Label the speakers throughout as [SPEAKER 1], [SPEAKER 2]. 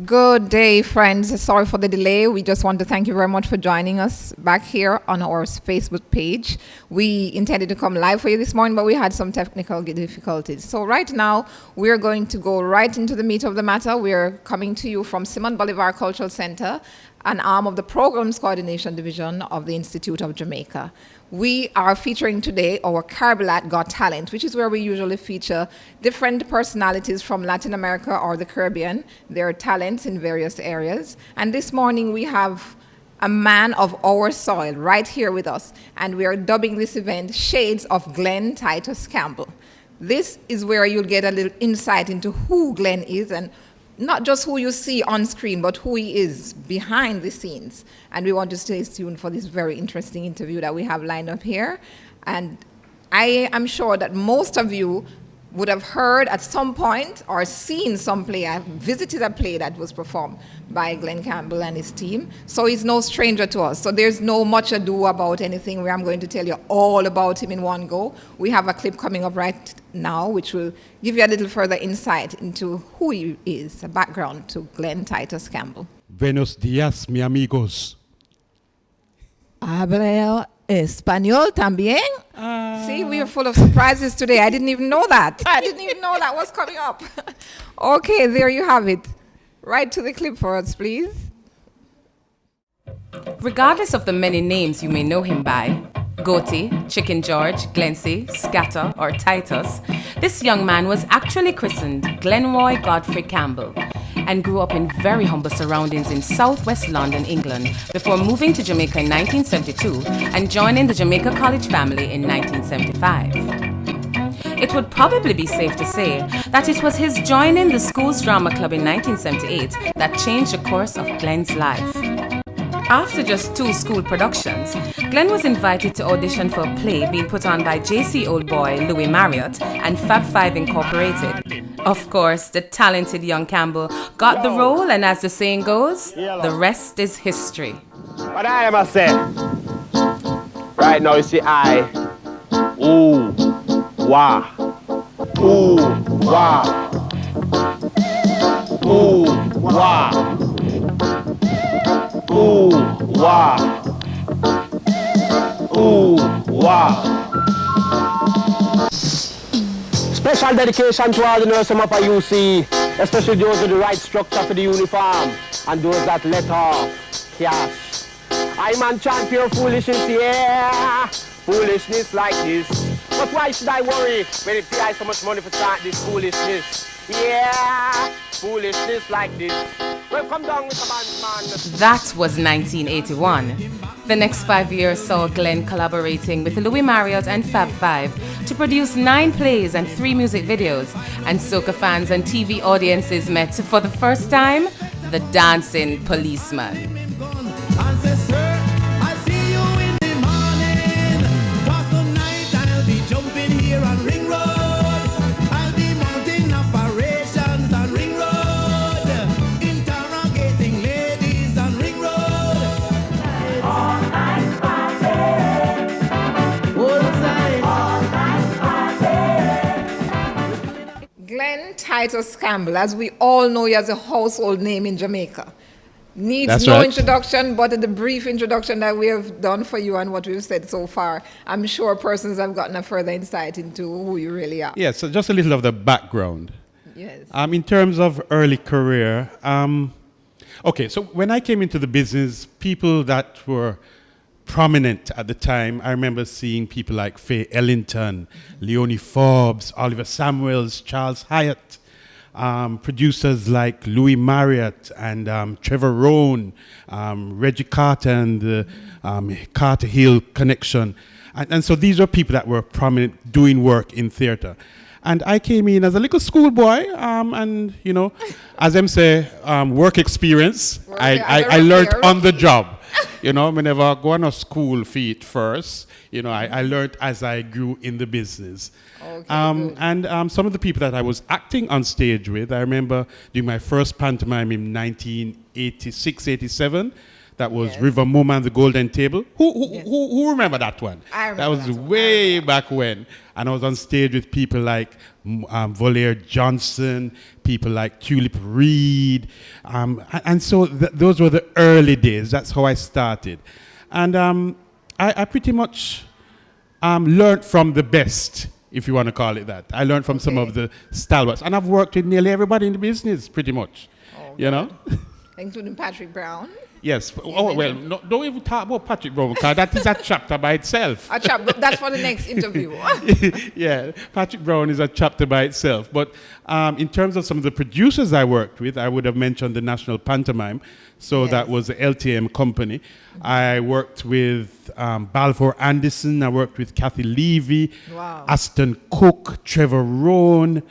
[SPEAKER 1] Good day, friends. Sorry for the delay. We just want to thank you very much for joining us back here on our Facebook page. We intended to come live for you this morning, but we had some technical difficulties. So right now, we're going to go right into the meat of the matter. We're coming to you from Simón Bolívar Cultural Centre, an arm of the Programs Coordination Division of the Institute of Jamaica. We are featuring today our Carib-Lat Got Talent, which is where we usually feature different personalities from Latin America or the Caribbean, their talents in various areas. And this morning we have a man of our soil right here with us, and we are dubbing this event Shades of Glen Titus Campbell. This is where you'll get a little insight into who Glen is, and not just who you see on screen, but who he is behind the scenes. And we want to stay tuned for this very interesting interview that we have lined up here. And I am sure that most of you would have heard at some point or seen some play, visited a play that was performed by Glen Campbell and his team. So he's no stranger to us. So there's no much ado about anything where I'm going to tell you all about him in one go. We have a clip coming up right now which will give you a little further insight into who he is, a background to Glen Titus Campbell.
[SPEAKER 2] Buenos días, mi amigos.
[SPEAKER 1] Habla español también? See, we are full of surprises today. I didn't even know that. I didn't even know that was coming up. Okay, there you have it. Right to the clip for us, please.
[SPEAKER 3] Regardless of the many names you may know him by, Goatee, Chicken George, Glency, Scatter, or Titus, this young man was actually christened Glenroy Godfrey Campbell and grew up in very humble surroundings in southwest London, England, before moving to Jamaica in 1972 and joining the Jamaica College family in 1975. It would probably be safe to say that it was his joining the school's drama club in 1978 that changed the course of Glen's life. After just 2 school productions, Glen was invited to audition for a play being put on by JC Oldboy, Louis Marriott, and Fab Five Incorporated. Of course, the talented young Campbell got the role, and as the saying goes, the rest is history.
[SPEAKER 4] What I must say, right now you see I, ooh, wah, ooh, wah, ooh, wah. Ooh, wah. Ooh, wah. Special dedication to all the nurses up at UC, especially those with the right structure for the uniform and those that let off cash. I'm on champion foolishness, yeah. Foolishness like this. But why should I worry when it pays so much money for start this foolishness? Yeah, foolishness like this. Well, come down with the man.
[SPEAKER 3] That was 1981. The next 5 years saw Glen collaborating with Louis Marriott and Fab Five to produce 9 plays and 3 music videos. And soca fans and TV audiences met for the first time the dancing policeman.
[SPEAKER 1] Titus Campbell, as we all know, he has a household name in Jamaica. Needs
[SPEAKER 2] That's
[SPEAKER 1] no
[SPEAKER 2] right.
[SPEAKER 1] introduction, but the brief introduction that we have done for you and what we've said so far, I'm sure persons have gotten a further insight into who you really are.
[SPEAKER 2] Yeah, so just a little of the background.
[SPEAKER 1] Yes.
[SPEAKER 2] In terms of early career, okay, so when I came into the business, people that were prominent at the time, I remember seeing people like Faye Ellington, Leonie Forbes, Oliver Samuels, Charles Hyatt, producers like Louis Marriott and Trevor Rohn, Reggie Carter and the Carter Hill Connection. And so these are people that were prominent doing work in theater. And I came in as a little schoolboy, and, you know, as them say, work experience. I learned on the job. You know, whenever I go on a school feet first, you know, I learned as I grew in the business.
[SPEAKER 1] Okay,
[SPEAKER 2] and some of the people that I was acting on stage with, I remember doing my first pantomime in 1986, 87. That was
[SPEAKER 1] Yes.
[SPEAKER 2] River Moma and the Golden Table.
[SPEAKER 1] Yes.
[SPEAKER 2] Who remember that one?
[SPEAKER 1] I remember
[SPEAKER 2] that was
[SPEAKER 1] that one.
[SPEAKER 2] way back when. And I was on stage with people like Voliere Johnson, people like Tulip Reed. And so those were the early days. That's how I started. And I pretty much learned from the best, if you want to call it that. I learned from some of the stalwarts. And I've worked with nearly everybody in the business, pretty much. You know?
[SPEAKER 1] Including Patrick Brown.
[SPEAKER 2] Yes. Oh, well, no, don't even talk about Patrick Brown, because that is a chapter by itself.
[SPEAKER 1] A chapter, that's for the next interview.
[SPEAKER 2] Yeah, Patrick Brown is a chapter by itself. But in terms of some of the producers I worked with, I would have mentioned the National Pantomime. So that was the LTM company. I worked with Balfour Anderson. I worked with Kathy Levy, Aston Cook, Trevor Rohn.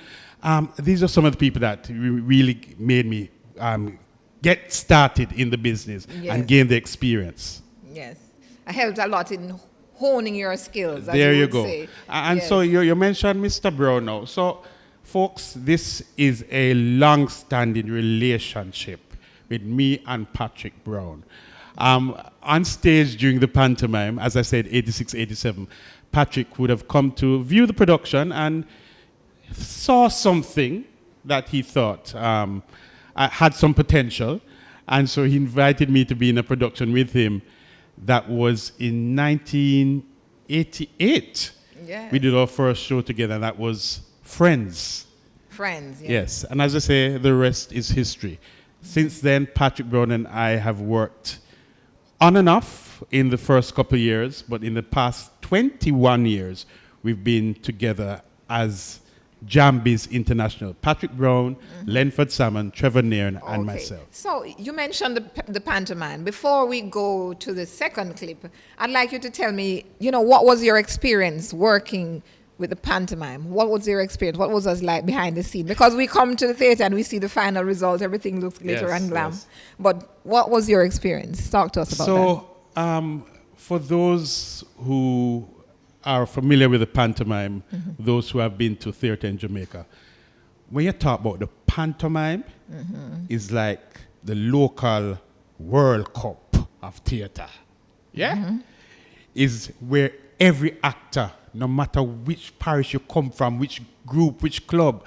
[SPEAKER 2] These are some of the people that really made me get started in the business and gain the experience.
[SPEAKER 1] Yes. I helped a lot in honing your skills.
[SPEAKER 2] There you
[SPEAKER 1] would
[SPEAKER 2] go.
[SPEAKER 1] say.
[SPEAKER 2] And so you mentioned Mr. Brown now. So, folks, this is a long-standing relationship with me and Patrick Brown. On stage during the pantomime, as I said, 86, 87, Patrick would have come to view the production and saw something that he thought had some potential. And so he invited me to be in a production with him that was in 1988.
[SPEAKER 1] Yes.
[SPEAKER 2] We did our first show together, and that was Friends.
[SPEAKER 1] Friends, yes.
[SPEAKER 2] Yes, and as I say, the rest is history. Since then, Patrick Brown and I have worked on and off in the first couple of years, but in the past 21 years, we've been together as Jambies International. Patrick Brown, Lenford Salmon, Trevor Nairn, and myself.
[SPEAKER 1] So you mentioned the pantomime. Before we go to the second clip, I'd like you to tell me, what was your experience working with the pantomime? What was your experience? What was us like behind the scene? Because we come to the theater and we see the final result, everything looks glitter and glam. Yes. But what was your experience? Talk to us about that.
[SPEAKER 2] So, for those who are familiar with the pantomime, those who have been to theater in Jamaica, when you talk about the pantomime, is like the local World Cup of theater. Yeah? Is where every actor, no matter which parish you come from, which group, which club,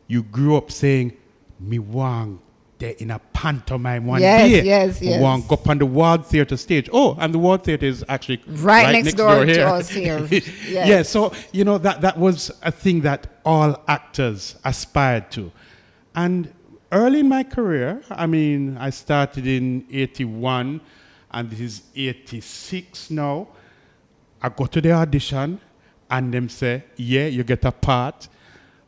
[SPEAKER 2] you grew up saying, me want there in a pantomime one day.
[SPEAKER 1] Yes.
[SPEAKER 2] Want go up on the Ward Theatre stage. Oh, and the Ward Theatre is actually
[SPEAKER 1] right next door
[SPEAKER 2] here.
[SPEAKER 1] to us here. Yes.
[SPEAKER 2] Yeah, so, that was a thing that all actors aspired to. And early in my career, I started in 81, and this is 86 now. I go to the audition, and them say, yeah, you get a part,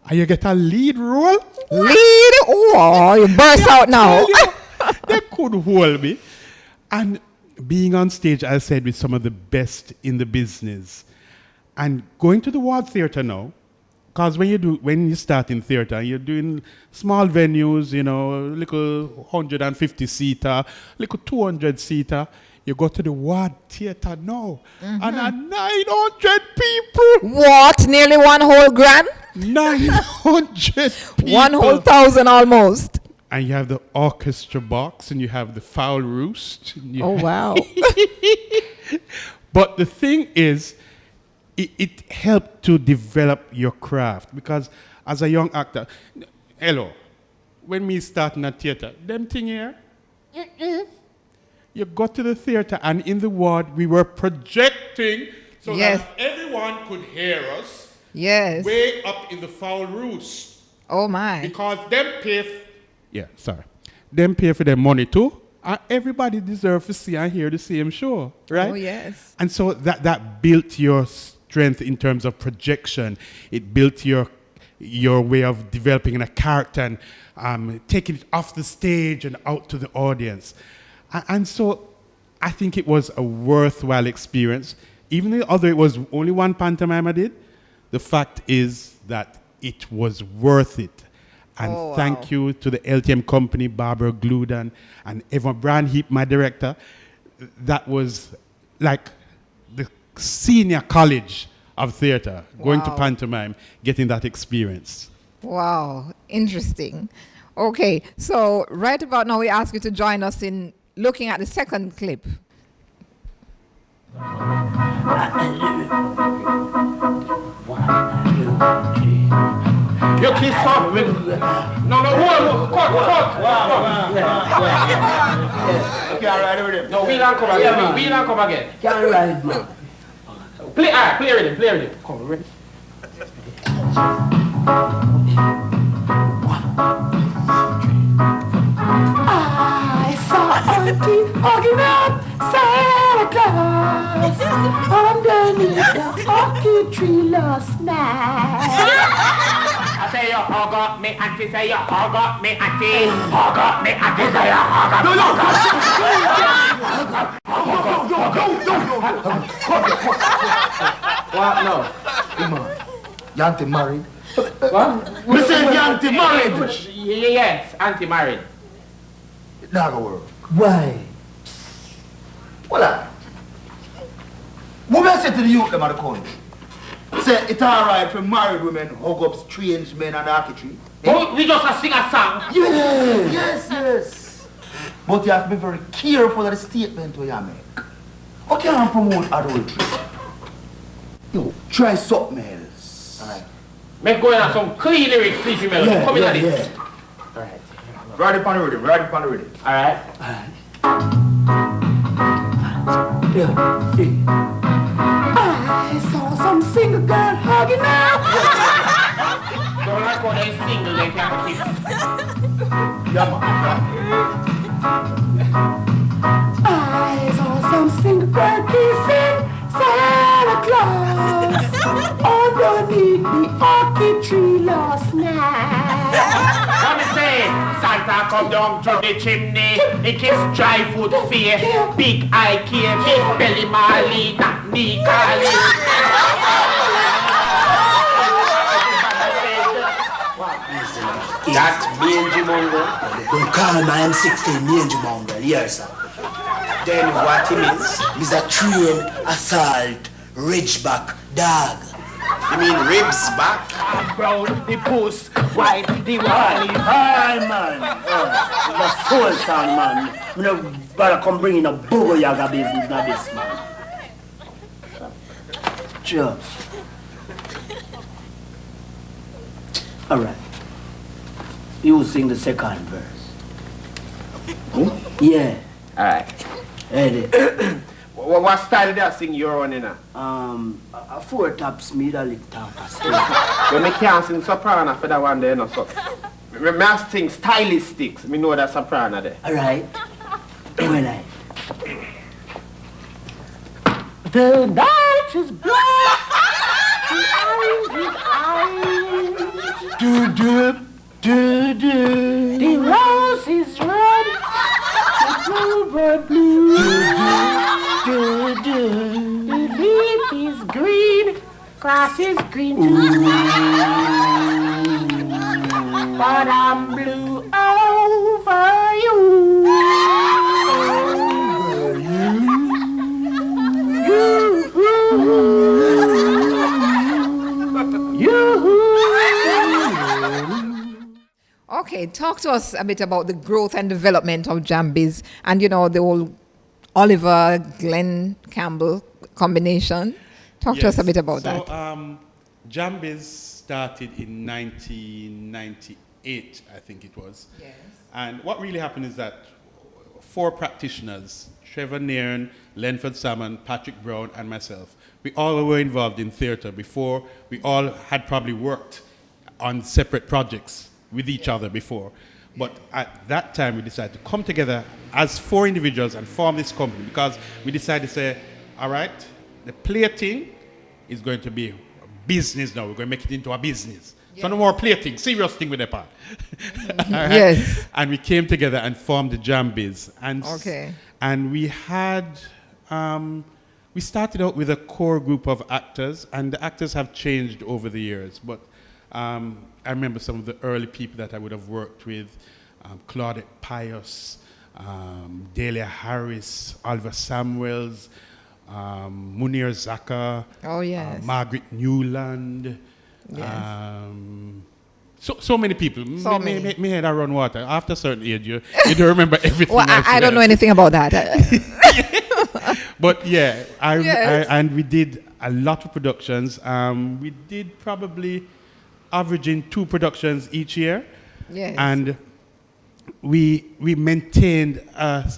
[SPEAKER 2] and you get a lead role.
[SPEAKER 1] Lead? Oh, you burst out now.
[SPEAKER 2] They could hold me. And being on stage, I said, with some of the best in the business. And going to the Ward Theatre now, because when you start in theatre, you're doing small venues, little 150-seater, little 200-seater. You go to the Ward Theatre now, and 900 people.
[SPEAKER 1] What? Nearly one whole grand?
[SPEAKER 2] 900 people.
[SPEAKER 1] 1,000 almost.
[SPEAKER 2] And you have the orchestra box, and you have the foul roost.
[SPEAKER 1] Oh, wow.
[SPEAKER 2] But the thing is, it helped to develop your craft, because as a young actor, when me starting at theatre, them thing here, you got to the theatre, and in the ward, we were projecting so that everyone could hear us.
[SPEAKER 1] Yes.
[SPEAKER 2] Way up in the foul roost.
[SPEAKER 1] Oh, my.
[SPEAKER 2] Because them pay for their money too. And everybody deserves to see and hear the same show, right?
[SPEAKER 1] Oh, yes.
[SPEAKER 2] And so that built your strength in terms of projection. It built your way of developing a character and taking it off the stage and out to the audience. And so I think it was a worthwhile experience. Even although it was only one pantomime I did, the fact is that it was worth it. And thank you to the LTM company, Barbara Gludan, and everyone, Brian Heap, my director. That was like the senior college of theater, going to pantomime, getting that experience.
[SPEAKER 1] Wow, interesting. Okay, so right about now we ask you to join us in looking at the second clip.
[SPEAKER 4] You kiss up with... No, cut. You can't ride with him. No, we don't come again. We don't come again.
[SPEAKER 5] Can't ride, man.
[SPEAKER 4] Play with him. Come, ready?
[SPEAKER 5] I saw Auntie hugging up Santa Claus underneath the hockey tree last night.
[SPEAKER 4] I say you hug up me auntie, say you hug up me auntie. Hug up me auntie, say you hug up. What now?
[SPEAKER 5] Come on. Your auntie married?
[SPEAKER 4] What?
[SPEAKER 5] We said your auntie married.
[SPEAKER 4] Yes, auntie married.
[SPEAKER 5] It not gonna work. Why?
[SPEAKER 6] Well, what I say to the youth them of the country? Say it's alright for married women hug up strange men and archery.
[SPEAKER 4] We just sing a song.
[SPEAKER 6] Yes. But you have to be very careful of the statement you make. You can't promote adultery. You try something else.
[SPEAKER 4] Alright. Make going on some clean lyrics, sleepy melody. Come in at this.
[SPEAKER 6] Alright. Ride it on the rhythm.
[SPEAKER 4] Alright.
[SPEAKER 5] I saw some single girl hugging up.
[SPEAKER 4] Don't like how they single, they can't kiss.
[SPEAKER 6] Yeah, man.
[SPEAKER 5] I saw some single girl kissing Santa Claus underneath the hockey tree last night.
[SPEAKER 4] Let me say, Santa come down through the chimney. He kiss dry food face, big eye care, big belly Marley, not knee Carly. That's Mangy Mongrel.
[SPEAKER 5] Don't call my M16 Mangy Mongrel, yes sir.
[SPEAKER 4] Then what he means?
[SPEAKER 5] He's a trained assault ridgeback dog.
[SPEAKER 4] You mean ribs back?
[SPEAKER 5] Brown the puss, white the wall. Hi man, the soul sound man. You know, better come bring in a booger yaga business now this man. Sure. Alright. You sing the second verse. Yeah.
[SPEAKER 4] Alright.
[SPEAKER 5] Eddie.
[SPEAKER 4] What style they sing you're on in a
[SPEAKER 5] four taps middle top.
[SPEAKER 4] When me can't sing soprano for that one there, no so. Me must sing stylistics. Me know that soprano there.
[SPEAKER 5] Alright. When I. The night is black. The rose is red. The bluebird blue. The leaf is green. Grass is green too. But I'm blue over you.
[SPEAKER 1] Okay, talk to us a bit about the growth and development of Jambiz and, you know, the whole Oliver, Glen, Campbell combination. Talk to us a bit about that.
[SPEAKER 2] Jambiz started in 1998, I think it was.
[SPEAKER 1] Yes.
[SPEAKER 2] And what really happened is that 4 practitioners, Trevor Nairn, Lenford Salmon, Patrick Brown, and myself, we all were involved in theatre before. We all had probably worked on separate projects with each other before. But at that time, we decided to come together as 4 individuals and form this company because we decided to say, all right, the play thing is going to be a business now. We're going to make it into a business. Yes. So no more play thing, serious thing with the part. Right?
[SPEAKER 1] Yes.
[SPEAKER 2] And we came together and formed the Jambiz. And
[SPEAKER 1] okay.
[SPEAKER 2] And we had, we started out with a core group of actors, and the actors have changed over the years. But I remember some of the early people that I would have worked with, Claudette Pius, Delia Harris, Oliver Samuels, Munir Zaka,
[SPEAKER 1] oh, yes.
[SPEAKER 2] Margaret Newland,
[SPEAKER 1] yes.
[SPEAKER 2] So many people.
[SPEAKER 1] So many.
[SPEAKER 2] Me head I run water. After a certain age, you don't remember everything.
[SPEAKER 1] Well, I don't know anything about that.
[SPEAKER 2] But yeah,
[SPEAKER 1] Yes.
[SPEAKER 2] and we did a lot of productions. We did probably averaging 2 productions each year.
[SPEAKER 1] Yes.
[SPEAKER 2] And we maintained a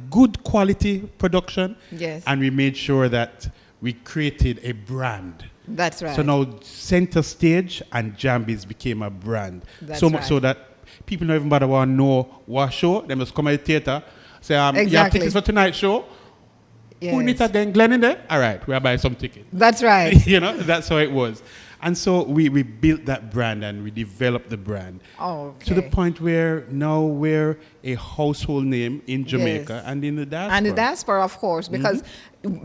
[SPEAKER 2] good quality production.
[SPEAKER 1] Yes.
[SPEAKER 2] And we made sure that we created a brand.
[SPEAKER 1] That's right.
[SPEAKER 2] So now Center Stage and Jambies became a brand.
[SPEAKER 1] That's
[SPEAKER 2] so much
[SPEAKER 1] right.
[SPEAKER 2] so that people don't even bother want to know what show. They must come at the theater, say, you have
[SPEAKER 1] Exactly.
[SPEAKER 2] tickets for tonight's show?
[SPEAKER 1] Yes.
[SPEAKER 2] Who meet again? Glen in there? All right, we'll buy some tickets.
[SPEAKER 1] That's right.
[SPEAKER 2] You know, that's how it was. And so we built that brand and we developed the brand.
[SPEAKER 1] Okay.
[SPEAKER 2] To the point where now we're a household name in Jamaica
[SPEAKER 1] Yes.
[SPEAKER 2] and in the diaspora.
[SPEAKER 1] And the diaspora, of course, because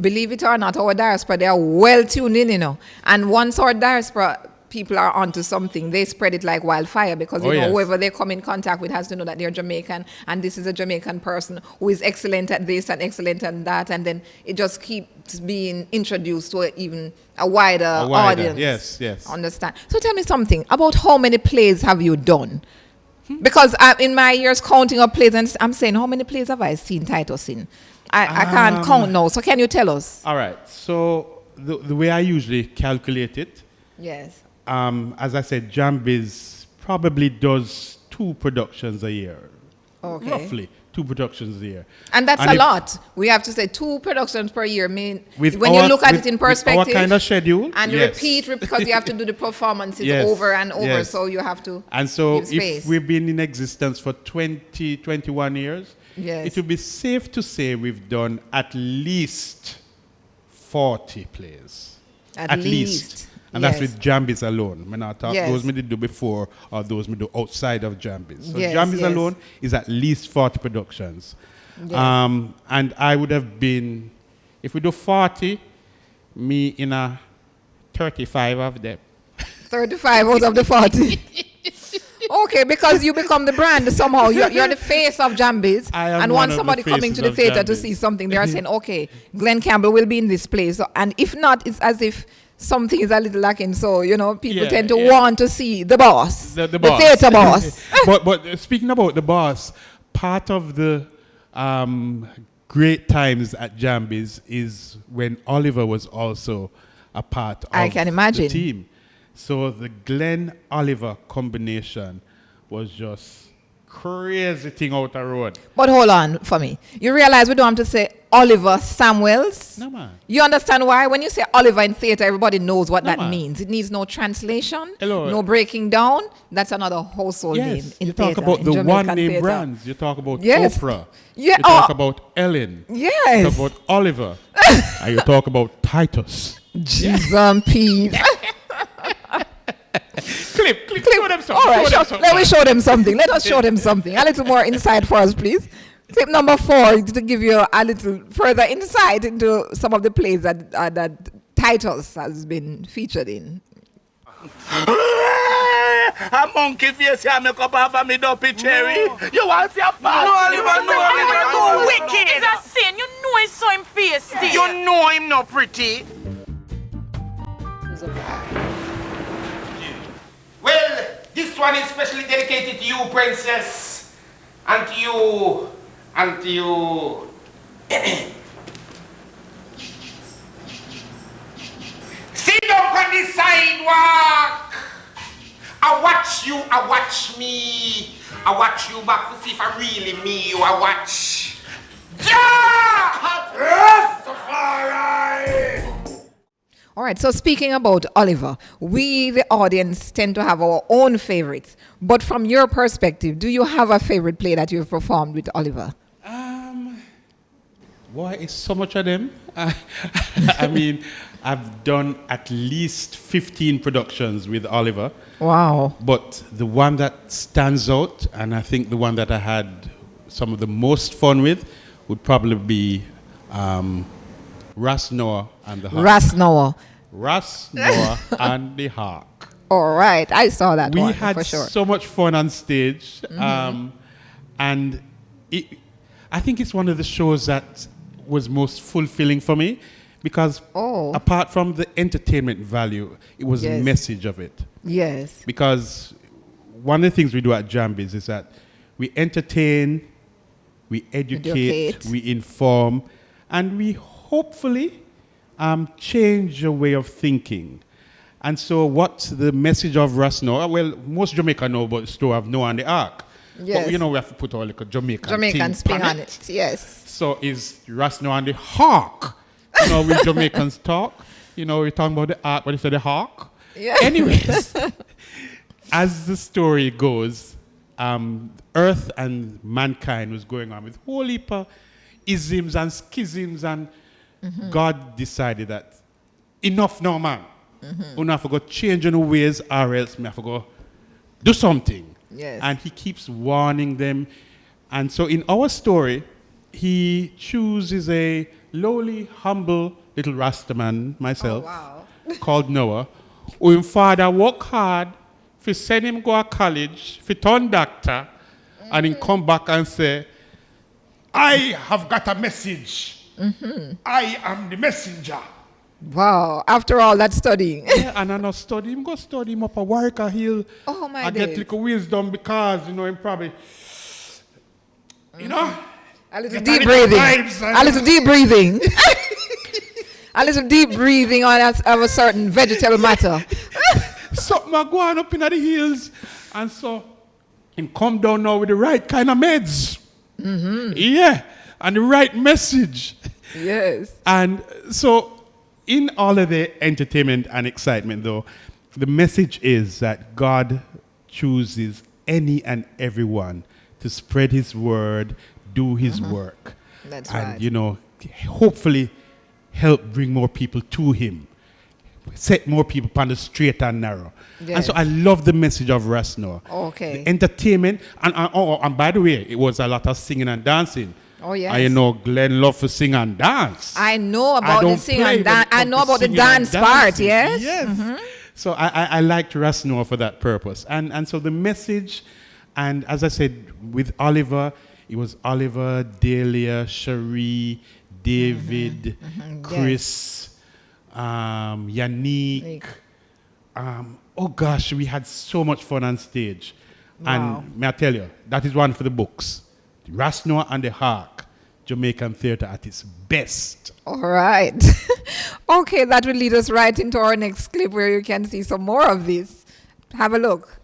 [SPEAKER 1] believe it or not, our diaspora, they are well tuned in, you know. And once our diaspora people are onto something, they spread it like wildfire because, you know,
[SPEAKER 2] yes.
[SPEAKER 1] whoever they come in contact with has to know that they're Jamaican and this is a Jamaican person who is excellent at this and excellent at that. And then it just keeps being introduced to even a wider audience.
[SPEAKER 2] Yes.
[SPEAKER 1] Understand? So tell me something about how many plays have you done? Because in my years counting up plays, and I'm saying, how many plays have I seen Titus in? I can't count now. So can you tell us?
[SPEAKER 2] All right. So the way I usually calculate it,
[SPEAKER 1] Yes.
[SPEAKER 2] as I said, Jambies probably does 2 productions a year.
[SPEAKER 1] Okay.
[SPEAKER 2] Roughly 2 productions a year.
[SPEAKER 1] And that's
[SPEAKER 2] And
[SPEAKER 1] a
[SPEAKER 2] if-
[SPEAKER 1] lot. We have to say 2 productions per year. I mean,
[SPEAKER 2] With
[SPEAKER 1] when you
[SPEAKER 2] our-
[SPEAKER 1] look at
[SPEAKER 2] with-
[SPEAKER 1] it in
[SPEAKER 2] with our
[SPEAKER 1] perspective.
[SPEAKER 2] kind of schedule,
[SPEAKER 1] And
[SPEAKER 2] yes.
[SPEAKER 1] repeat because you have to do the performances
[SPEAKER 2] Yes,
[SPEAKER 1] over and over.
[SPEAKER 2] yes.
[SPEAKER 1] So you have to
[SPEAKER 2] And so
[SPEAKER 1] give space.
[SPEAKER 2] if we've been in existence for 21 years,
[SPEAKER 1] Yes.
[SPEAKER 2] it would be safe to say we've done at least 40 plays.
[SPEAKER 1] At least.
[SPEAKER 2] And
[SPEAKER 1] Yes.
[SPEAKER 2] that's with Jambies alone. I'm not talking
[SPEAKER 1] Yes.
[SPEAKER 2] those me did do before or those me do outside of Jambies. So
[SPEAKER 1] Yes,
[SPEAKER 2] Jambies
[SPEAKER 1] yes.
[SPEAKER 2] alone is at least 40 productions.
[SPEAKER 1] Yes.
[SPEAKER 2] And I would have been, if we do 40, me in a 35 of them.
[SPEAKER 1] 35 out of the 40. Okay, because you become the brand somehow. You're the face of Jambies.
[SPEAKER 2] I am
[SPEAKER 1] And
[SPEAKER 2] one
[SPEAKER 1] once
[SPEAKER 2] of the
[SPEAKER 1] somebody coming to
[SPEAKER 2] faces
[SPEAKER 1] the
[SPEAKER 2] of
[SPEAKER 1] theater to
[SPEAKER 2] Jambies.
[SPEAKER 1] see something, they are saying, okay, Glen Campbell will be in this place. So, and if not, it's as if something is a little lacking. So, you know, people
[SPEAKER 2] Yeah,
[SPEAKER 1] tend to
[SPEAKER 2] yeah.
[SPEAKER 1] want to see the boss.
[SPEAKER 2] The boss.
[SPEAKER 1] Theater boss.
[SPEAKER 2] but speaking about the boss, part of the great times at Jambies is when Oliver was also a part of
[SPEAKER 1] I can imagine.
[SPEAKER 2] the team. So the Glen Oliver combination was just crazy thing out the road.
[SPEAKER 1] But hold on for me. You realize we don't have to say Oliver Samuels?
[SPEAKER 2] No, man.
[SPEAKER 1] You understand why? When you say Oliver in theater, everybody knows what
[SPEAKER 2] No,
[SPEAKER 1] that
[SPEAKER 2] man.
[SPEAKER 1] means. It needs no translation,
[SPEAKER 2] Hello.
[SPEAKER 1] no breaking down. That's another household name
[SPEAKER 2] Yes,
[SPEAKER 1] in
[SPEAKER 2] you
[SPEAKER 1] theater.
[SPEAKER 2] talk about
[SPEAKER 1] in
[SPEAKER 2] the
[SPEAKER 1] Jamaican
[SPEAKER 2] one-name
[SPEAKER 1] theater.
[SPEAKER 2] brands. You talk about
[SPEAKER 1] Yes.
[SPEAKER 2] Oprah.
[SPEAKER 1] Yeah,
[SPEAKER 2] You talk
[SPEAKER 1] oh.
[SPEAKER 2] about Ellen.
[SPEAKER 1] Yes.
[SPEAKER 2] You talk about Oliver. And you talk about Titus.
[SPEAKER 1] Jeez and Pete.
[SPEAKER 2] Clip. Show them something.
[SPEAKER 1] All right,
[SPEAKER 2] Show them something.
[SPEAKER 1] let me show them something. Let us show them something. A little more insight for us, please. Clip number 4 to give you a little further insight into some of the plays that Titus has been featured in.
[SPEAKER 6] A monkey face here make up half of me dopey cherry. You want to see a fat? No, Oliver, no.
[SPEAKER 7] Wicked! It's a sin. You know it's so him face still.
[SPEAKER 6] You know him not pretty. Well, this one is specially dedicated to you, princess. And to you. And to you. Sit down on the sidewalk. I watch you, I watch me. I watch you back to see if I really me you. I watch. Rastafari!
[SPEAKER 1] All right, so speaking about Oliver, we, the audience, tend to have our own favorites. But from your perspective, do you have a favorite play that you've performed with Oliver?
[SPEAKER 2] Why is so much of them? I mean, I've done at least 15 productions with Oliver.
[SPEAKER 1] Wow.
[SPEAKER 2] But the one that stands out, and I think the one that I had some of the most fun with, would probably be Ras Noah and the Hawk.
[SPEAKER 1] Ras Noah.
[SPEAKER 2] Ras Noah and the Hawk.
[SPEAKER 1] All right, I saw that
[SPEAKER 2] We
[SPEAKER 1] one
[SPEAKER 2] had
[SPEAKER 1] for sure.
[SPEAKER 2] so much fun on stage. And I think it's one of the shows that was most fulfilling for me because apart from the entertainment value, it was
[SPEAKER 1] Yes.
[SPEAKER 2] the message of it.
[SPEAKER 1] Yes.
[SPEAKER 2] Because one of the things we do at Jambies is that we entertain, we educate, we inform, and we hopefully change your way of thinking. And so what's the message of Ras Noah? Well, most Jamaica know about the story of Noah and the Ark.
[SPEAKER 1] Yes.
[SPEAKER 2] But, you know, we have to put our little Jamaican
[SPEAKER 1] spin on it. Yes.
[SPEAKER 2] So is Ras Noah and the Hawk. You know, we Jamaicans talk. You know, we're talking about the Ark, but they say the Hawk.
[SPEAKER 1] Yeah.
[SPEAKER 2] Anyways, as the story goes, Earth and mankind was going on with whole heap of isms and schisms, and God decided that enough now, man. We have to go change in ways, or else we have to go do something.
[SPEAKER 1] Yes.
[SPEAKER 2] And he keeps warning them. And so in our story, he chooses a lowly, humble little Rastaman, myself, called Noah, who his father work hard to send him go to college, to turn doctor, and he come back and say, I have got a message. I am the messenger.
[SPEAKER 1] Wow. After all that studying.
[SPEAKER 2] Yeah, and I'm not studying. Go study him up a Warwick Hill.
[SPEAKER 1] Oh, my
[SPEAKER 2] I
[SPEAKER 1] days.
[SPEAKER 2] get little wisdom because, you know, him probably, you know.
[SPEAKER 1] A little deep breathing. A little deep breathing. A little deep breathing on a certain vegetable matter.
[SPEAKER 2] Something are going up in the hills. And so, him come down now with the right kind of meds. Yeah, and the right message.
[SPEAKER 1] Yes.
[SPEAKER 2] And so, in all of the entertainment and excitement, though, the message is that God chooses any and everyone to spread his word, do his work.
[SPEAKER 1] That's
[SPEAKER 2] and,
[SPEAKER 1] right.
[SPEAKER 2] you know, hopefully help bring more people to him, set more people on the straight and narrow.
[SPEAKER 1] Yes.
[SPEAKER 2] And so I love the message of Ras Noah.
[SPEAKER 1] Okay.
[SPEAKER 2] The entertainment, and by the way, it was a lot of singing and dancing.
[SPEAKER 1] Oh, yes.
[SPEAKER 2] I know Glen love to sing and dance.
[SPEAKER 1] I know about the sing and dance. I know about the dance part, yes?
[SPEAKER 2] Yes. So I liked Ras Noah for that purpose. And so the message, and as I said, with Oliver, it was Oliver, Delia, Cherie, David, Chris, Yannick. Oh gosh, we had so much fun on stage.
[SPEAKER 1] Wow.
[SPEAKER 2] And may I tell you, that is one for the books. Ras Noah and the Hawk, Jamaican theatre at its best.
[SPEAKER 1] All right. Okay, that will lead us right into our next clip where you can see some more of this. Have a look.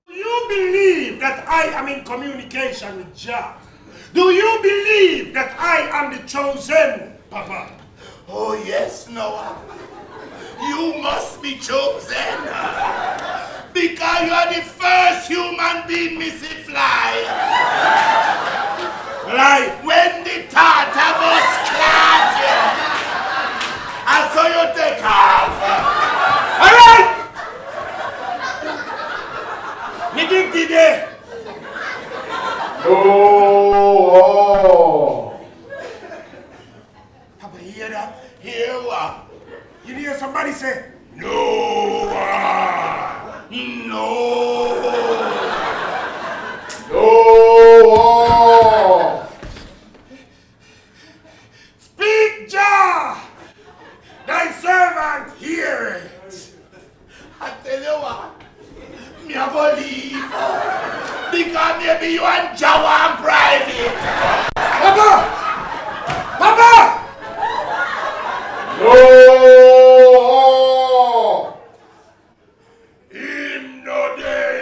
[SPEAKER 5] Do you believe that I am in communication with Jah? Do you believe that I am the chosen, Papa?
[SPEAKER 6] Oh yes, Noah. You must be chosen. Because you are the first human being missing fly.
[SPEAKER 5] Like
[SPEAKER 6] When the Tata bus caught you. And so you take off.
[SPEAKER 5] alright! Me think today.
[SPEAKER 6] Oh.
[SPEAKER 5] Papa, you hear that?
[SPEAKER 6] Hear what?
[SPEAKER 5] You hear somebody say,
[SPEAKER 6] Noah. No.
[SPEAKER 5] Speak, Jah! Thy servant heareth.
[SPEAKER 6] I tell you what, me a go leave. Because maybe you and Jawa private.
[SPEAKER 5] Papa! Papa!
[SPEAKER 6] No. Him no there.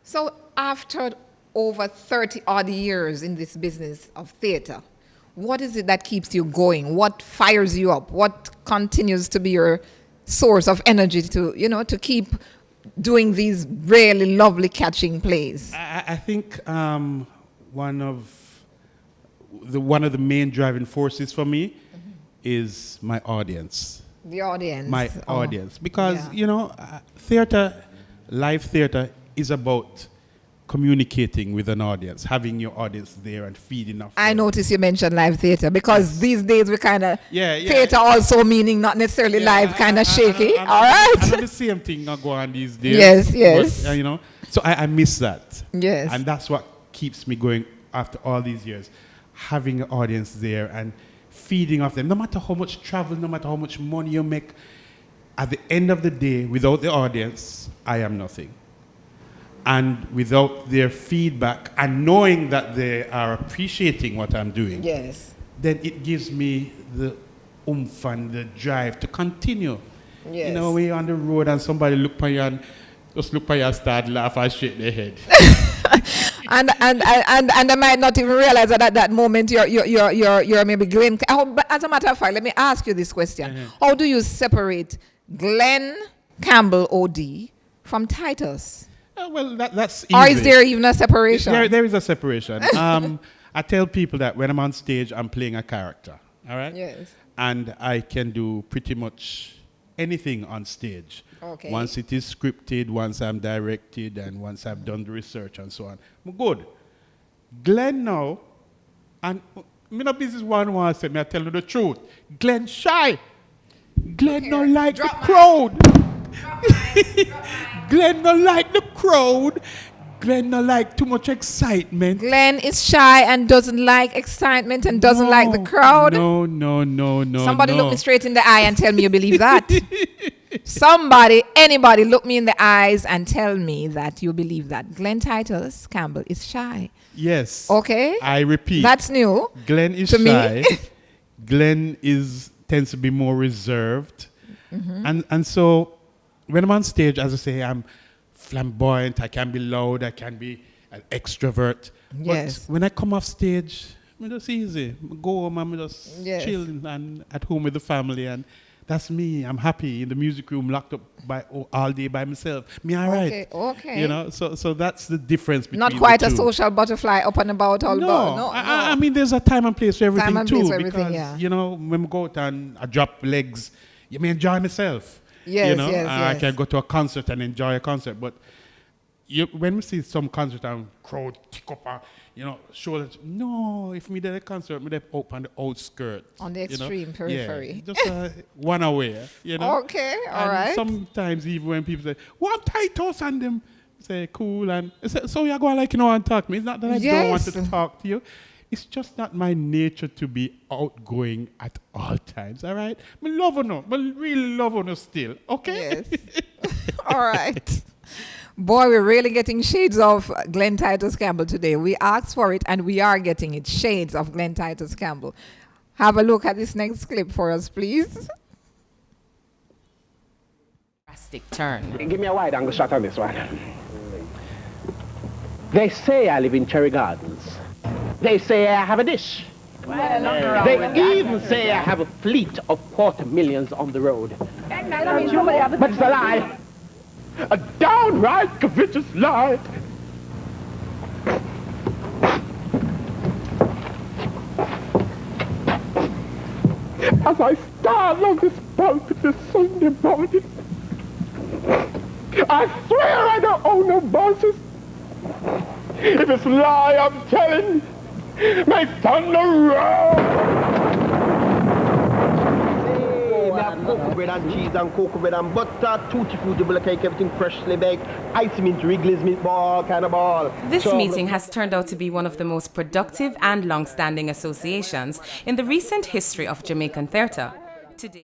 [SPEAKER 1] So after over 30 odd years in this business of theater, what is it that keeps you going? What fires you up? What continues to be your source of energy to, you know, to keep doing these really lovely catching plays?
[SPEAKER 2] I think one of the main driving forces for me is my audience.
[SPEAKER 1] The audience.
[SPEAKER 2] My audience. Because, you know, theater, live theater is about communicating with an audience, having your audience there and feeding off.
[SPEAKER 1] I
[SPEAKER 2] them.
[SPEAKER 1] noticed you mentioned live theater because these days we kind of theater also meaning not necessarily live, kind of shaky. All right.
[SPEAKER 2] I know the same thing go on these days.
[SPEAKER 1] Yes, yes.
[SPEAKER 2] But, you know, so I miss that.
[SPEAKER 1] Yes.
[SPEAKER 2] And that's what keeps me going after all these years, having an audience there and feeding off them. No matter how much travel, no matter how much money you make, at the end of the day, without the audience, I am nothing. And without their feedback and knowing that they are appreciating what I'm doing,
[SPEAKER 1] Yes.
[SPEAKER 2] then it gives me the oomph and the drive to continue.
[SPEAKER 1] Yes.
[SPEAKER 2] You know, when you're on the road and somebody look at you and just look at you and start laugh and shake their head.
[SPEAKER 1] and I might not even realize that at that moment you're maybe Glen. But as a matter of fact, let me ask you this question: How do you separate Glen Campbell OD from Titus?
[SPEAKER 2] Well, that's easy.
[SPEAKER 1] Or is there even a separation?
[SPEAKER 2] There is a separation. I tell people that when I'm on stage, I'm playing a character. All right?
[SPEAKER 1] Yes.
[SPEAKER 2] And I can do pretty much anything on stage.
[SPEAKER 1] Okay.
[SPEAKER 2] Once it is scripted, once I'm directed, and once I've done the research and so on. I'm good. Glen now, and me no business one say, me I tell you the truth. Glen shy. Glen no like the crowd. Glen no like the crowd. Glen no like too much excitement.
[SPEAKER 1] Glen is shy and doesn't like excitement and doesn't like the crowd.
[SPEAKER 2] No.
[SPEAKER 1] Somebody look me straight in the eye and tell me you believe that. Anybody look me in the eyes and tell me that you believe that. Glen Titus Campbell is shy.
[SPEAKER 2] Yes.
[SPEAKER 1] Okay.
[SPEAKER 2] I repeat.
[SPEAKER 1] That's new.
[SPEAKER 2] Glen is
[SPEAKER 1] to
[SPEAKER 2] shy.
[SPEAKER 1] Me.
[SPEAKER 2] Glen tends to be more reserved. And so when I'm on stage, as I say, I'm flamboyant, I can be loud, I can be an extrovert.
[SPEAKER 1] Yes.
[SPEAKER 2] But when I come off stage, I'm just easy. I go home, I'm just chilling and at home with the family, and that's me. I'm happy in the music room, locked up all day by myself. Me all right.
[SPEAKER 1] Okay.
[SPEAKER 2] You know, so that's the difference between
[SPEAKER 1] Not quite
[SPEAKER 2] the
[SPEAKER 1] a
[SPEAKER 2] two.
[SPEAKER 1] social butterfly up and about all about. No.
[SPEAKER 2] I mean, there's a time and place for everything
[SPEAKER 1] Time and
[SPEAKER 2] too.
[SPEAKER 1] place for everything,
[SPEAKER 2] because,
[SPEAKER 1] yeah.
[SPEAKER 2] you know, when we go out and I drop legs, you may enjoy myself.
[SPEAKER 1] Yes,
[SPEAKER 2] you know,
[SPEAKER 1] yes.
[SPEAKER 2] I can go to a concert and enjoy a concert, but when we see some concert and crowd kick up and, you know, shoulders, no, if me did a concert, me they open the outskirts.
[SPEAKER 1] On the extreme periphery.
[SPEAKER 2] Yeah, just one away, you know.
[SPEAKER 1] Okay, all
[SPEAKER 2] and
[SPEAKER 1] right.
[SPEAKER 2] sometimes even when people say, what Titus and them, say, cool, and so you're going like, you know, and talk to me. It's not that I don't want to talk to you. It's just not my nature to be outgoing at all times, all right? I love her no, but really love her no still, okay?
[SPEAKER 1] Yes. All right. Boy, we're really getting shades of Glen Titus Campbell today. We asked for it and we are getting it. Shades of Glen Titus Campbell. Have a look at this next clip for us, please.
[SPEAKER 3] Drastic turn.
[SPEAKER 4] Give me a wide angle shot on this one. They say I live in Cherry Gardens. They say I have a dish. They even say I have a fleet of $250,000 on the road. But it's a lie. A downright covetous lie. As I stand on this pulpit this Sunday morning, I swear I don't own no bosses. If it's a lie I'm telling, may thunder roll. Cocoa bread and cheese and cocoa bread and butter, tutti frutti, but cake, everything freshly baked, ice mint, Wrigley's meatball, kind of ball.
[SPEAKER 3] This meeting has turned out to be one of the most productive and long-standing associations in the recent history of Jamaican theatre. Today.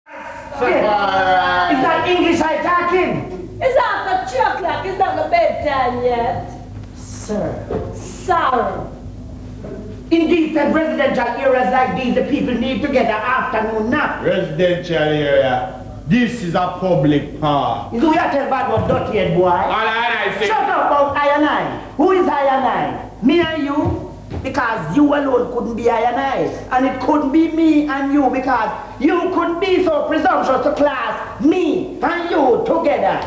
[SPEAKER 8] Is that English I talking?
[SPEAKER 9] It's after 2 o'clock. It's not the bedtime yet.
[SPEAKER 8] Sir.
[SPEAKER 9] Sorry.
[SPEAKER 8] In these residential areas like these, the people need to get an afternoon nap.
[SPEAKER 6] Residential area. This is a public park.
[SPEAKER 8] Is who you tell about what dirty head boy? Shut up about I and I. Who is I and I? Me and you? Because you alone couldn't be I and I. And it couldn't be me and you because you couldn't be so presumptuous to class me and you together.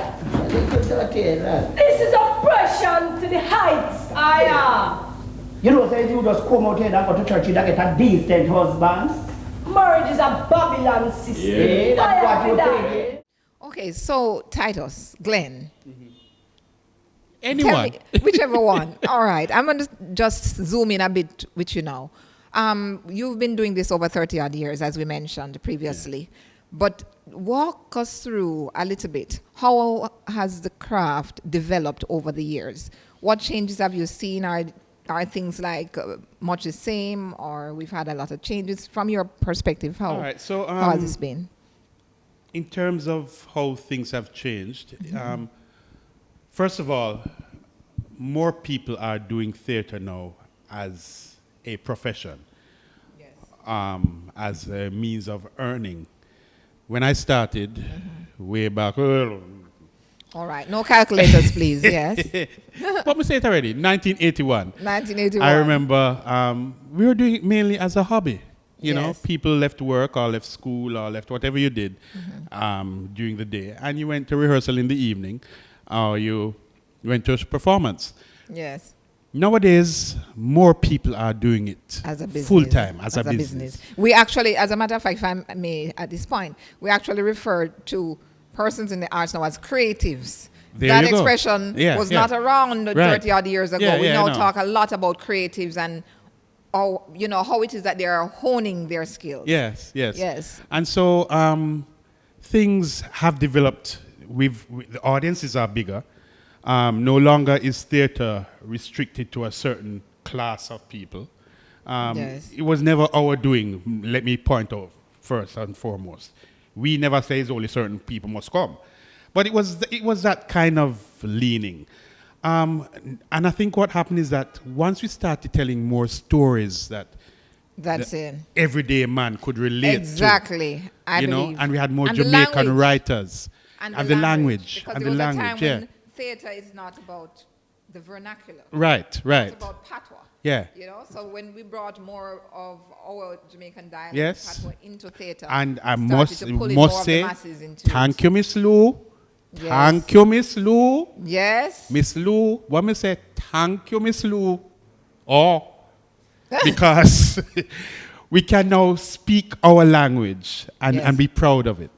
[SPEAKER 9] This is oppression to the heights. I am.
[SPEAKER 8] You know, say you just come out here and go to church, you don't get a decent husband.
[SPEAKER 9] Marriage is a Babylon system.
[SPEAKER 8] Yeah, that's what you think.
[SPEAKER 1] Okay, so Titus, Glen.
[SPEAKER 2] Anyone.
[SPEAKER 1] Tell me, whichever one. All right, I'm going to just zoom in a bit with you now. You've been doing this over 30 odd years, as we mentioned previously. But walk us through a little bit. How has the craft developed over the years? What changes have you seen? Or are things like much the same, or we've had a lot of changes? From your perspective, how,
[SPEAKER 2] All right, so
[SPEAKER 1] how has this been?
[SPEAKER 2] in terms of how things have changed, first of all, more people are doing theater now as a profession, as a means of earning. When I started, way back,
[SPEAKER 1] All right, no calculators, please. Yes.
[SPEAKER 2] But we say it already, 1981.
[SPEAKER 1] 1981.
[SPEAKER 2] I remember we were doing it mainly as a hobby. You know,
[SPEAKER 1] Yes.
[SPEAKER 2] people left work or left school or left whatever you did during the day, and you went to rehearsal in the evening, or you went to a performance.
[SPEAKER 1] Yes.
[SPEAKER 2] Nowadays, more people are doing it
[SPEAKER 1] As a business.
[SPEAKER 2] full time as a business.
[SPEAKER 1] We actually, as a matter of fact, if I may, at this point, we actually refer to persons in the arts now as creatives.
[SPEAKER 2] There
[SPEAKER 1] That
[SPEAKER 2] you go.
[SPEAKER 1] expression
[SPEAKER 2] Yeah,
[SPEAKER 1] was
[SPEAKER 2] yeah.
[SPEAKER 1] not around
[SPEAKER 2] Right.
[SPEAKER 1] 30 odd years ago.
[SPEAKER 2] Yeah,
[SPEAKER 1] We
[SPEAKER 2] yeah,
[SPEAKER 1] now
[SPEAKER 2] no.
[SPEAKER 1] talk a lot about creatives and how it is that they are honing their skills.
[SPEAKER 2] Yes, yes.
[SPEAKER 1] Yes.
[SPEAKER 2] And so things have developed. The audiences are bigger. No longer is theater restricted to a certain class of people.
[SPEAKER 1] Yes.
[SPEAKER 2] It was never our doing, let me point out first and foremost. We never say it's only certain people must come. But it was that kind of leaning. And I think what happened is that once we started telling more stories that
[SPEAKER 1] That's
[SPEAKER 2] the
[SPEAKER 1] it.
[SPEAKER 2] everyday man could relate
[SPEAKER 1] Exactly.
[SPEAKER 2] to,
[SPEAKER 1] I
[SPEAKER 2] you know,
[SPEAKER 1] believe.
[SPEAKER 2] and we had more
[SPEAKER 1] And the
[SPEAKER 2] Jamaican
[SPEAKER 1] language.
[SPEAKER 2] writers
[SPEAKER 1] And
[SPEAKER 2] the language
[SPEAKER 1] Because
[SPEAKER 2] and
[SPEAKER 1] there
[SPEAKER 2] the
[SPEAKER 1] was a
[SPEAKER 2] language,
[SPEAKER 1] time
[SPEAKER 2] yeah.
[SPEAKER 1] when theater is not about the vernacular.
[SPEAKER 2] Right, right.
[SPEAKER 1] It's about patois.
[SPEAKER 2] Yeah.
[SPEAKER 1] You know, so when we brought more of our Jamaican dialect
[SPEAKER 2] Yes.
[SPEAKER 1] patois into theater,
[SPEAKER 2] And I
[SPEAKER 1] started
[SPEAKER 2] must
[SPEAKER 1] to pull in more of the
[SPEAKER 2] say,
[SPEAKER 1] masses into
[SPEAKER 2] thank
[SPEAKER 1] it.
[SPEAKER 2] you, Miss Lou.
[SPEAKER 1] Yes.
[SPEAKER 2] Thank you, Miss Lou.
[SPEAKER 1] Yes.
[SPEAKER 2] Miss Lou, what me say? Thank you, Miss Lou. Oh, because we can now speak our language and,
[SPEAKER 1] Yes.
[SPEAKER 2] and be proud of it.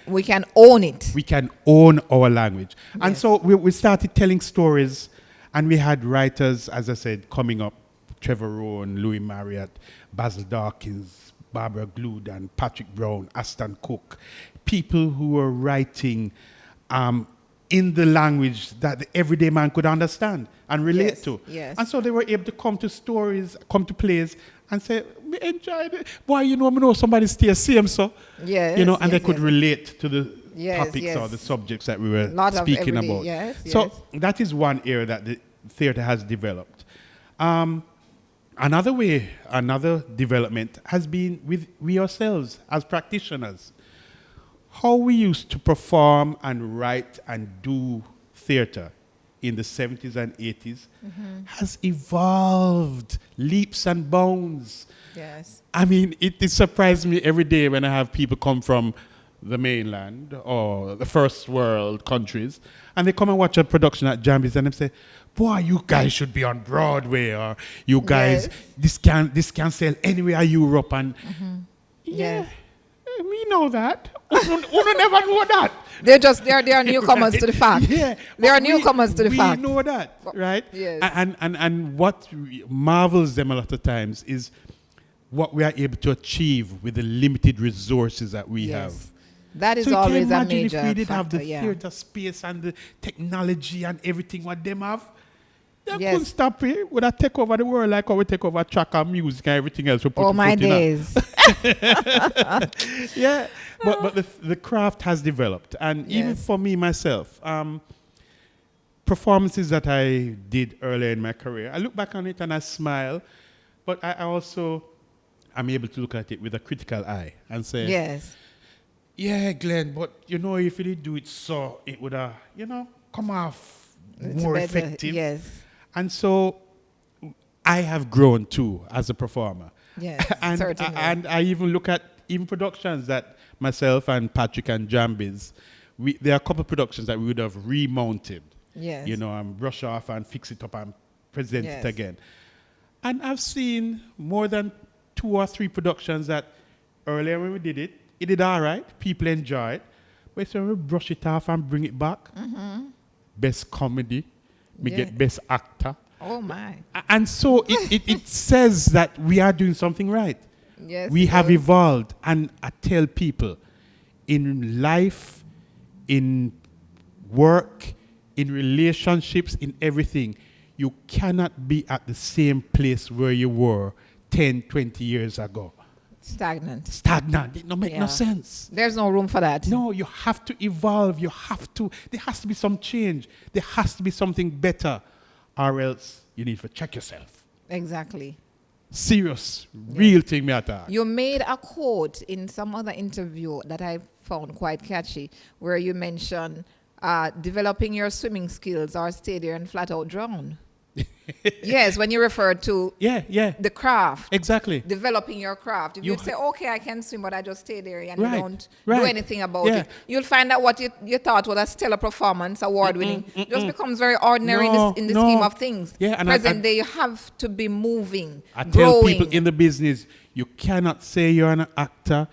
[SPEAKER 1] We can own it.
[SPEAKER 2] We can own our language. And
[SPEAKER 1] Yes.
[SPEAKER 2] so we started telling stories, and we had writers, as I said, coming up, Trevor Rowan, Louis Marriott, Basil Dawkins, Barbara Gludan, Patrick Brown, Aston Cook, people who were writing in the language that the everyday man could understand and relate
[SPEAKER 1] Yes,
[SPEAKER 2] to.
[SPEAKER 1] yes.
[SPEAKER 2] And so they were able to come to stories, come to plays, and say, we enjoyed it. Boy, you know somebody still see him, so.
[SPEAKER 1] Yes,
[SPEAKER 2] You know, and
[SPEAKER 1] yes,
[SPEAKER 2] they could
[SPEAKER 1] yes.
[SPEAKER 2] relate to the
[SPEAKER 1] Yes,
[SPEAKER 2] topics or
[SPEAKER 1] yes.
[SPEAKER 2] the subjects that we were
[SPEAKER 1] Lot of
[SPEAKER 2] speaking
[SPEAKER 1] everyday-
[SPEAKER 2] about.
[SPEAKER 1] yes,
[SPEAKER 2] so
[SPEAKER 1] yes.
[SPEAKER 2] that is one area that the theater has developed. Another development has been with we ourselves as practitioners. How we used to perform and write and do theater in the 70s and 80s has evolved leaps and bounds.
[SPEAKER 1] Yes.
[SPEAKER 2] I mean, it surprises me every day when I have people come from the mainland or the first world countries, and they come and watch a production at Jambies and they say, boy, you guys should be on Broadway, or you guys, this can sell anywhere Europe. And yeah, we know that. We never know that.
[SPEAKER 1] They are newcomers to the fact.
[SPEAKER 2] Yeah,
[SPEAKER 1] They are
[SPEAKER 2] but
[SPEAKER 1] newcomers to the fact.
[SPEAKER 2] We know that, right?
[SPEAKER 1] Yes.
[SPEAKER 2] And what marvels them a lot of times is what we are able to achieve with the limited resources that we have.
[SPEAKER 1] That is
[SPEAKER 2] So you can
[SPEAKER 1] always a
[SPEAKER 2] imagine
[SPEAKER 1] major
[SPEAKER 2] if we did have
[SPEAKER 1] factor,
[SPEAKER 2] the
[SPEAKER 1] yeah.
[SPEAKER 2] theater space and the technology and everything what them have, they
[SPEAKER 1] Yes.
[SPEAKER 2] couldn't stop it. Would I take over the world like how we take over track and music and everything else we put
[SPEAKER 1] Oh,
[SPEAKER 2] the
[SPEAKER 1] my
[SPEAKER 2] foot in
[SPEAKER 1] days.
[SPEAKER 2] Yeah, but the craft has developed, and even
[SPEAKER 1] Yes.
[SPEAKER 2] for me myself, performances that I did earlier in my career, I look back on it and I smile, but I also am able to look at it with a critical eye and say,
[SPEAKER 1] Yes.
[SPEAKER 2] yeah, Glenn, but you know, if you did do it so, it would have, come off
[SPEAKER 1] It's
[SPEAKER 2] more
[SPEAKER 1] better,
[SPEAKER 2] effective.
[SPEAKER 1] yes.
[SPEAKER 2] And so I have grown too as a performer.
[SPEAKER 1] Yes,
[SPEAKER 2] and
[SPEAKER 1] certainly.
[SPEAKER 2] and I even look at even productions that myself and Patrick and Jambies, there are a couple of productions that we would have remounted.
[SPEAKER 1] Yes.
[SPEAKER 2] And brush off and fix it up and present
[SPEAKER 1] Yes.
[SPEAKER 2] it again. And I've seen more than 2 or 3 productions that earlier when we did it did all right. People enjoy it. But so we brush it off and bring it back. Best comedy. We
[SPEAKER 1] Yeah.
[SPEAKER 2] get best actor.
[SPEAKER 1] Oh, my.
[SPEAKER 2] And so it says that we are doing something right.
[SPEAKER 1] Yes.
[SPEAKER 2] We
[SPEAKER 1] it
[SPEAKER 2] have
[SPEAKER 1] does.
[SPEAKER 2] evolved. And I tell people, in life, in work, in relationships, in everything, you cannot be at the same place where you were 10, 20 years ago.
[SPEAKER 1] Stagnant.
[SPEAKER 2] It don't make no sense.
[SPEAKER 1] There's no room for that.
[SPEAKER 2] No, you have to evolve. There has to be some change. There has to be something better, or else you need to check yourself.
[SPEAKER 1] Exactly.
[SPEAKER 2] Serious, real thing matter.
[SPEAKER 1] You made a quote in some other interview that I found quite catchy, where you mentioned developing your swimming skills or stay there and flat out drown. Yes, when you refer to the craft.
[SPEAKER 2] Exactly.
[SPEAKER 1] Developing your craft. If you say, okay, I can swim, but I just stay there and
[SPEAKER 2] Right,
[SPEAKER 1] you don't
[SPEAKER 2] right.
[SPEAKER 1] do anything about it, you'll find that what you thought was a stellar performance, award-winning, just becomes very ordinary in the scheme of things.
[SPEAKER 2] Yeah, and
[SPEAKER 1] Present day, you have to be moving,
[SPEAKER 2] I tell
[SPEAKER 1] growing.
[SPEAKER 2] people in the business, you cannot say you're an actor,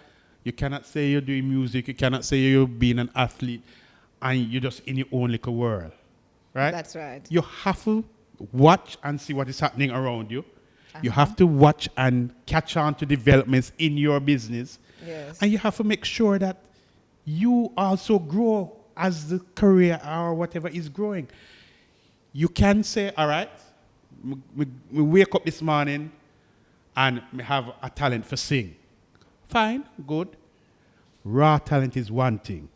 [SPEAKER 2] you cannot say you're doing music, you cannot say you're being an athlete, and you're just in your own little world, right?
[SPEAKER 1] That's right.
[SPEAKER 2] You have to watch and see what is happening around you. You have to watch and catch on to developments in your business.
[SPEAKER 1] Yes.
[SPEAKER 2] And you have to make sure that you also grow as the career or whatever is growing. You can say, all right, we wake up this morning and we have a talent for sing. Fine, good. Raw talent is one thing.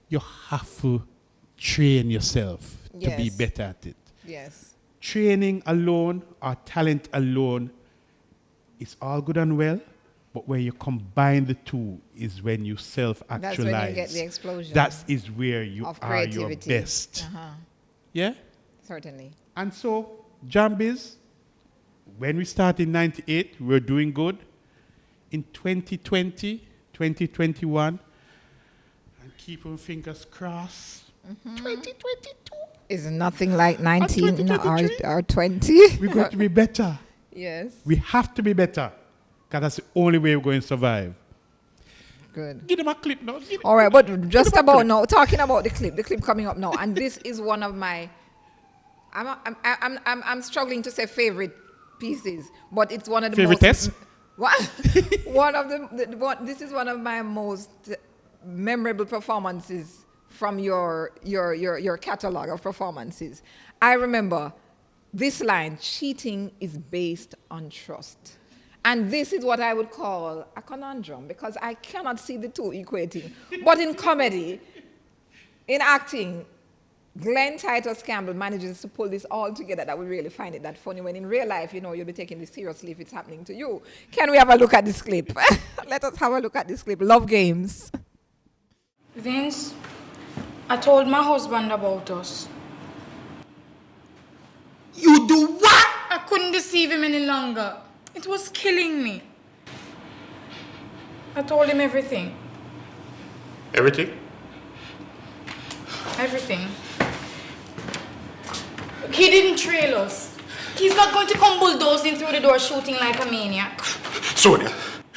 [SPEAKER 2] You have to train yourself to be better at it.
[SPEAKER 1] Yes.
[SPEAKER 2] Training alone or talent alone is all good and well, but when you combine the two is when you self-actualize.
[SPEAKER 1] That's when you get the explosion.
[SPEAKER 2] That is where you
[SPEAKER 1] of
[SPEAKER 2] are your
[SPEAKER 1] creativity.
[SPEAKER 2] best. Yeah?
[SPEAKER 1] Certainly.
[SPEAKER 2] And so, Jambies, when we started in 98, we were doing good. In 2020, 2021, and keep our fingers crossed, 2022.
[SPEAKER 1] Is nothing like 19 or 20.
[SPEAKER 2] We've got to be better.
[SPEAKER 1] Yes.
[SPEAKER 2] We have to be better, because that's the only way we're going to survive.
[SPEAKER 1] Good.
[SPEAKER 2] Give them a clip now.
[SPEAKER 1] All right, but just about now, talking about the clip coming up now, and this is one of my, I'm struggling to say favorite pieces, but it's one of the
[SPEAKER 2] favorite
[SPEAKER 1] most. What? This is one of my most memorable performances from your catalog of performances. I remember this line, cheating is based on trust. And this is what I would call a conundrum, because I cannot see the two equating. But in comedy, in acting, Glen, Titus, Campbell manages to pull this all together that we really find it that funny, when in real life, you know, you'll be taking this seriously if it's happening to you. Can we have a look at this clip? Let us have a look at this clip. Love games.
[SPEAKER 10] Vince, I told my husband about us.
[SPEAKER 6] You do what?
[SPEAKER 10] I couldn't deceive him any longer. It was killing me. I told him everything.
[SPEAKER 6] Everything?
[SPEAKER 10] Everything. He didn't trail us. He's not going to come bulldozing through the door shooting like a maniac.
[SPEAKER 6] Sonia,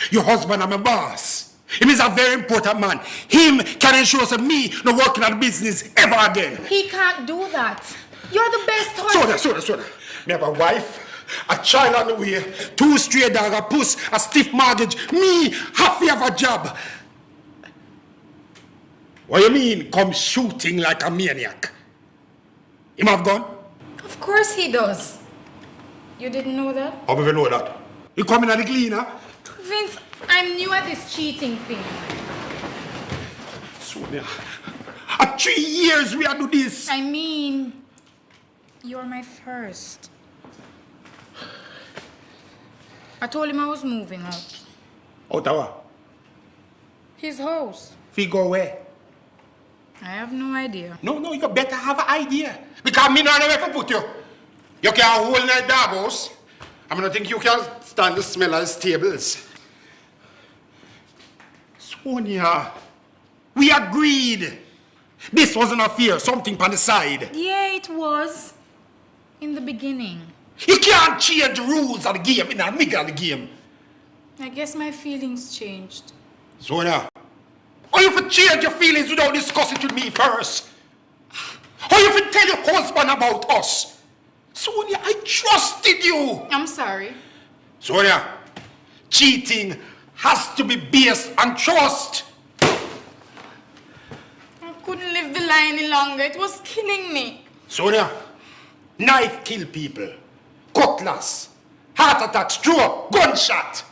[SPEAKER 6] your husband and my boss. Him is a very important man. Him can ensure that me no working at the business ever again.
[SPEAKER 10] He can't do that. You're the best husband.
[SPEAKER 6] Sonia. Me have a wife, a child on the way, 2 stray dogs, a puss, a stiff mortgage. Me have to have a job. What you mean, come shooting like a maniac? Him have gun?
[SPEAKER 10] Of course he does. You didn't know that?
[SPEAKER 6] How do you know that? You coming at the cleaner?
[SPEAKER 10] Vince, I'm new at this cheating thing.
[SPEAKER 6] Sonia, at 3 years we are do this.
[SPEAKER 10] I mean, you're my first. I told him I was moving out.
[SPEAKER 6] Out of what?
[SPEAKER 10] His house.
[SPEAKER 6] Fi go where?
[SPEAKER 10] I have no idea.
[SPEAKER 6] No, you better have an idea. Because me not know where to put you. You can hold night dog house. I don't think you can stand the smell of the stables. Sonia, we agreed. This wasn't a fear, something on the side.
[SPEAKER 10] Yeah, it was. In the beginning.
[SPEAKER 6] You can't change the rules of the game in the middle of the game.
[SPEAKER 10] I guess my feelings changed.
[SPEAKER 6] Sonia, how you for change your feelings without discussing it with me first? How you for tell your husband about us? Sonia, I trusted you.
[SPEAKER 10] I'm sorry.
[SPEAKER 6] Sonia, cheating has to be based on trust.
[SPEAKER 10] I couldn't live the lie any longer. It was killing me.
[SPEAKER 6] Sonia, Knife kill people. Cutlass. Heart attack, stroke, gunshot.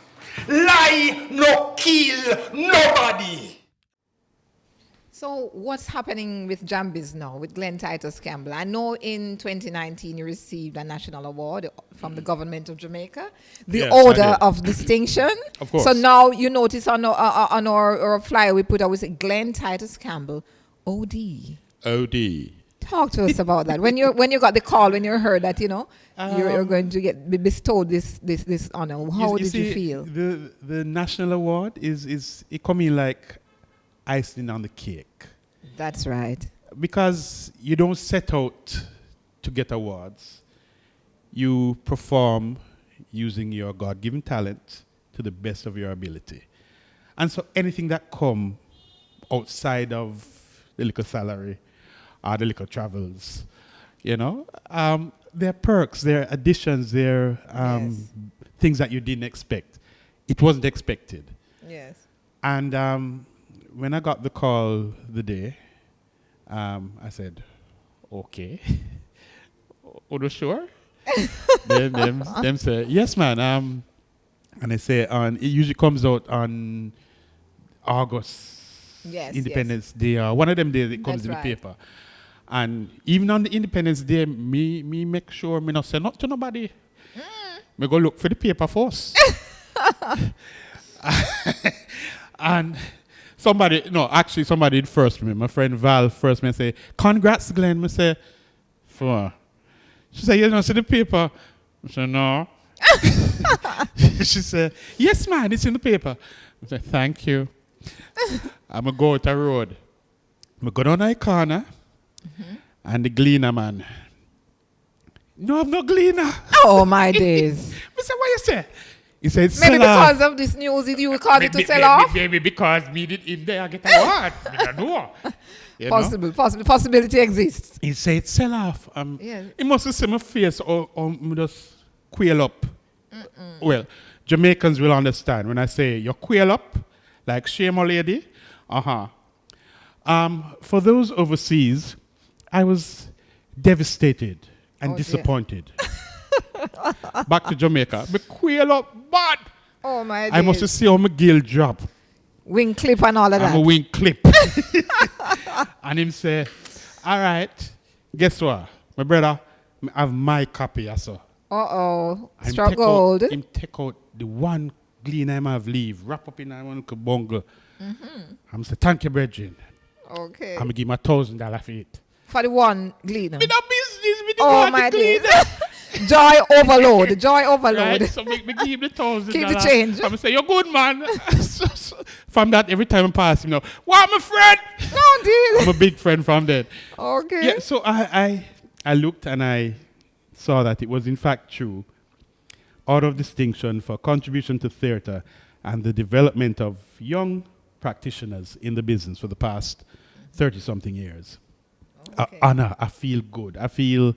[SPEAKER 6] Lie no kill nobody.
[SPEAKER 1] So what's happening with Jambies now, with Glen Titus Campbell? I know in 2019 you received a national award from the government of Jamaica, the
[SPEAKER 2] Yes,
[SPEAKER 1] Order of Distinction.
[SPEAKER 2] Of course.
[SPEAKER 1] So now you notice on our flyer we put out, we say Glen Titus Campbell, OD.
[SPEAKER 2] OD.
[SPEAKER 1] Talk to us about that. When you got the call, when you heard that, you're going to be bestowed this honor, how did you feel?
[SPEAKER 2] The national award is it coming like icing on the cake.
[SPEAKER 1] That's right.
[SPEAKER 2] Because you don't set out to get awards. You perform using your God-given talent to the best of your ability. And so anything that come outside of the little salary or the little travels, there are perks, there are additions, there are things that you didn't expect. It wasn't expected.
[SPEAKER 1] Yes.
[SPEAKER 2] And when I got the call the day, I said, okay. Are you sure? them say, yes, man. And they say, it usually comes out on August, Independence Day. One of them days it comes in the paper. And even on the Independence Day, me make sure me not say not to nobody. Me go look for the paper first. And somebody did first me. My friend Val first me say, congrats, Glen. Me say, for. She said, you don't see the paper? I said, no. She said, yes, man, it's in the paper. I said, thank you. I'm going to go out the road. I go down the corner, and the gleaner man. No, I'm not gleaner.
[SPEAKER 1] Oh, my days.
[SPEAKER 2] I said, what you say? He said,
[SPEAKER 1] maybe because of this news, you will cause it to sell off?
[SPEAKER 2] Maybe because me did in there get a word. I don't know.
[SPEAKER 1] Possibility exists.
[SPEAKER 2] He said, sell off. He must have seen my face or me just quail up. Well, Jamaicans will understand when I say you quail up, like shame a lady. For those overseas, I was devastated and disappointed. Back to Jamaica. Me quail up bad.
[SPEAKER 1] Oh my days.
[SPEAKER 2] I must see how my gill drop.
[SPEAKER 1] Wing clip and all of that.
[SPEAKER 2] I'm a wing clip. And him say, all right, guess what? My brother, I have my copy also.
[SPEAKER 1] Struck gold.
[SPEAKER 2] Him take out the one glean I have leave, wrap up in that one bungle. I'm say, thank you, brethren.
[SPEAKER 1] Okay.
[SPEAKER 2] I'm going to give him $1,000 for it.
[SPEAKER 1] For the one gleaner.
[SPEAKER 2] Me no business, me the one
[SPEAKER 1] my
[SPEAKER 2] gleaner.
[SPEAKER 1] Joy overload. Joy overload.
[SPEAKER 2] Right, so me give him the $1,000.
[SPEAKER 1] Keep the change.
[SPEAKER 2] I'm say, you're good, man. so, from that, every time I pass him, what, my friend?
[SPEAKER 1] No, dear.
[SPEAKER 2] I'm a big friend from that.
[SPEAKER 1] Okay.
[SPEAKER 2] Yeah, so I looked and I saw that it was in fact true. Order of Distinction for contribution to theatre and the development of young practitioners in the business for the past 30-something years.
[SPEAKER 1] Okay.
[SPEAKER 2] Honor, I feel good. I feel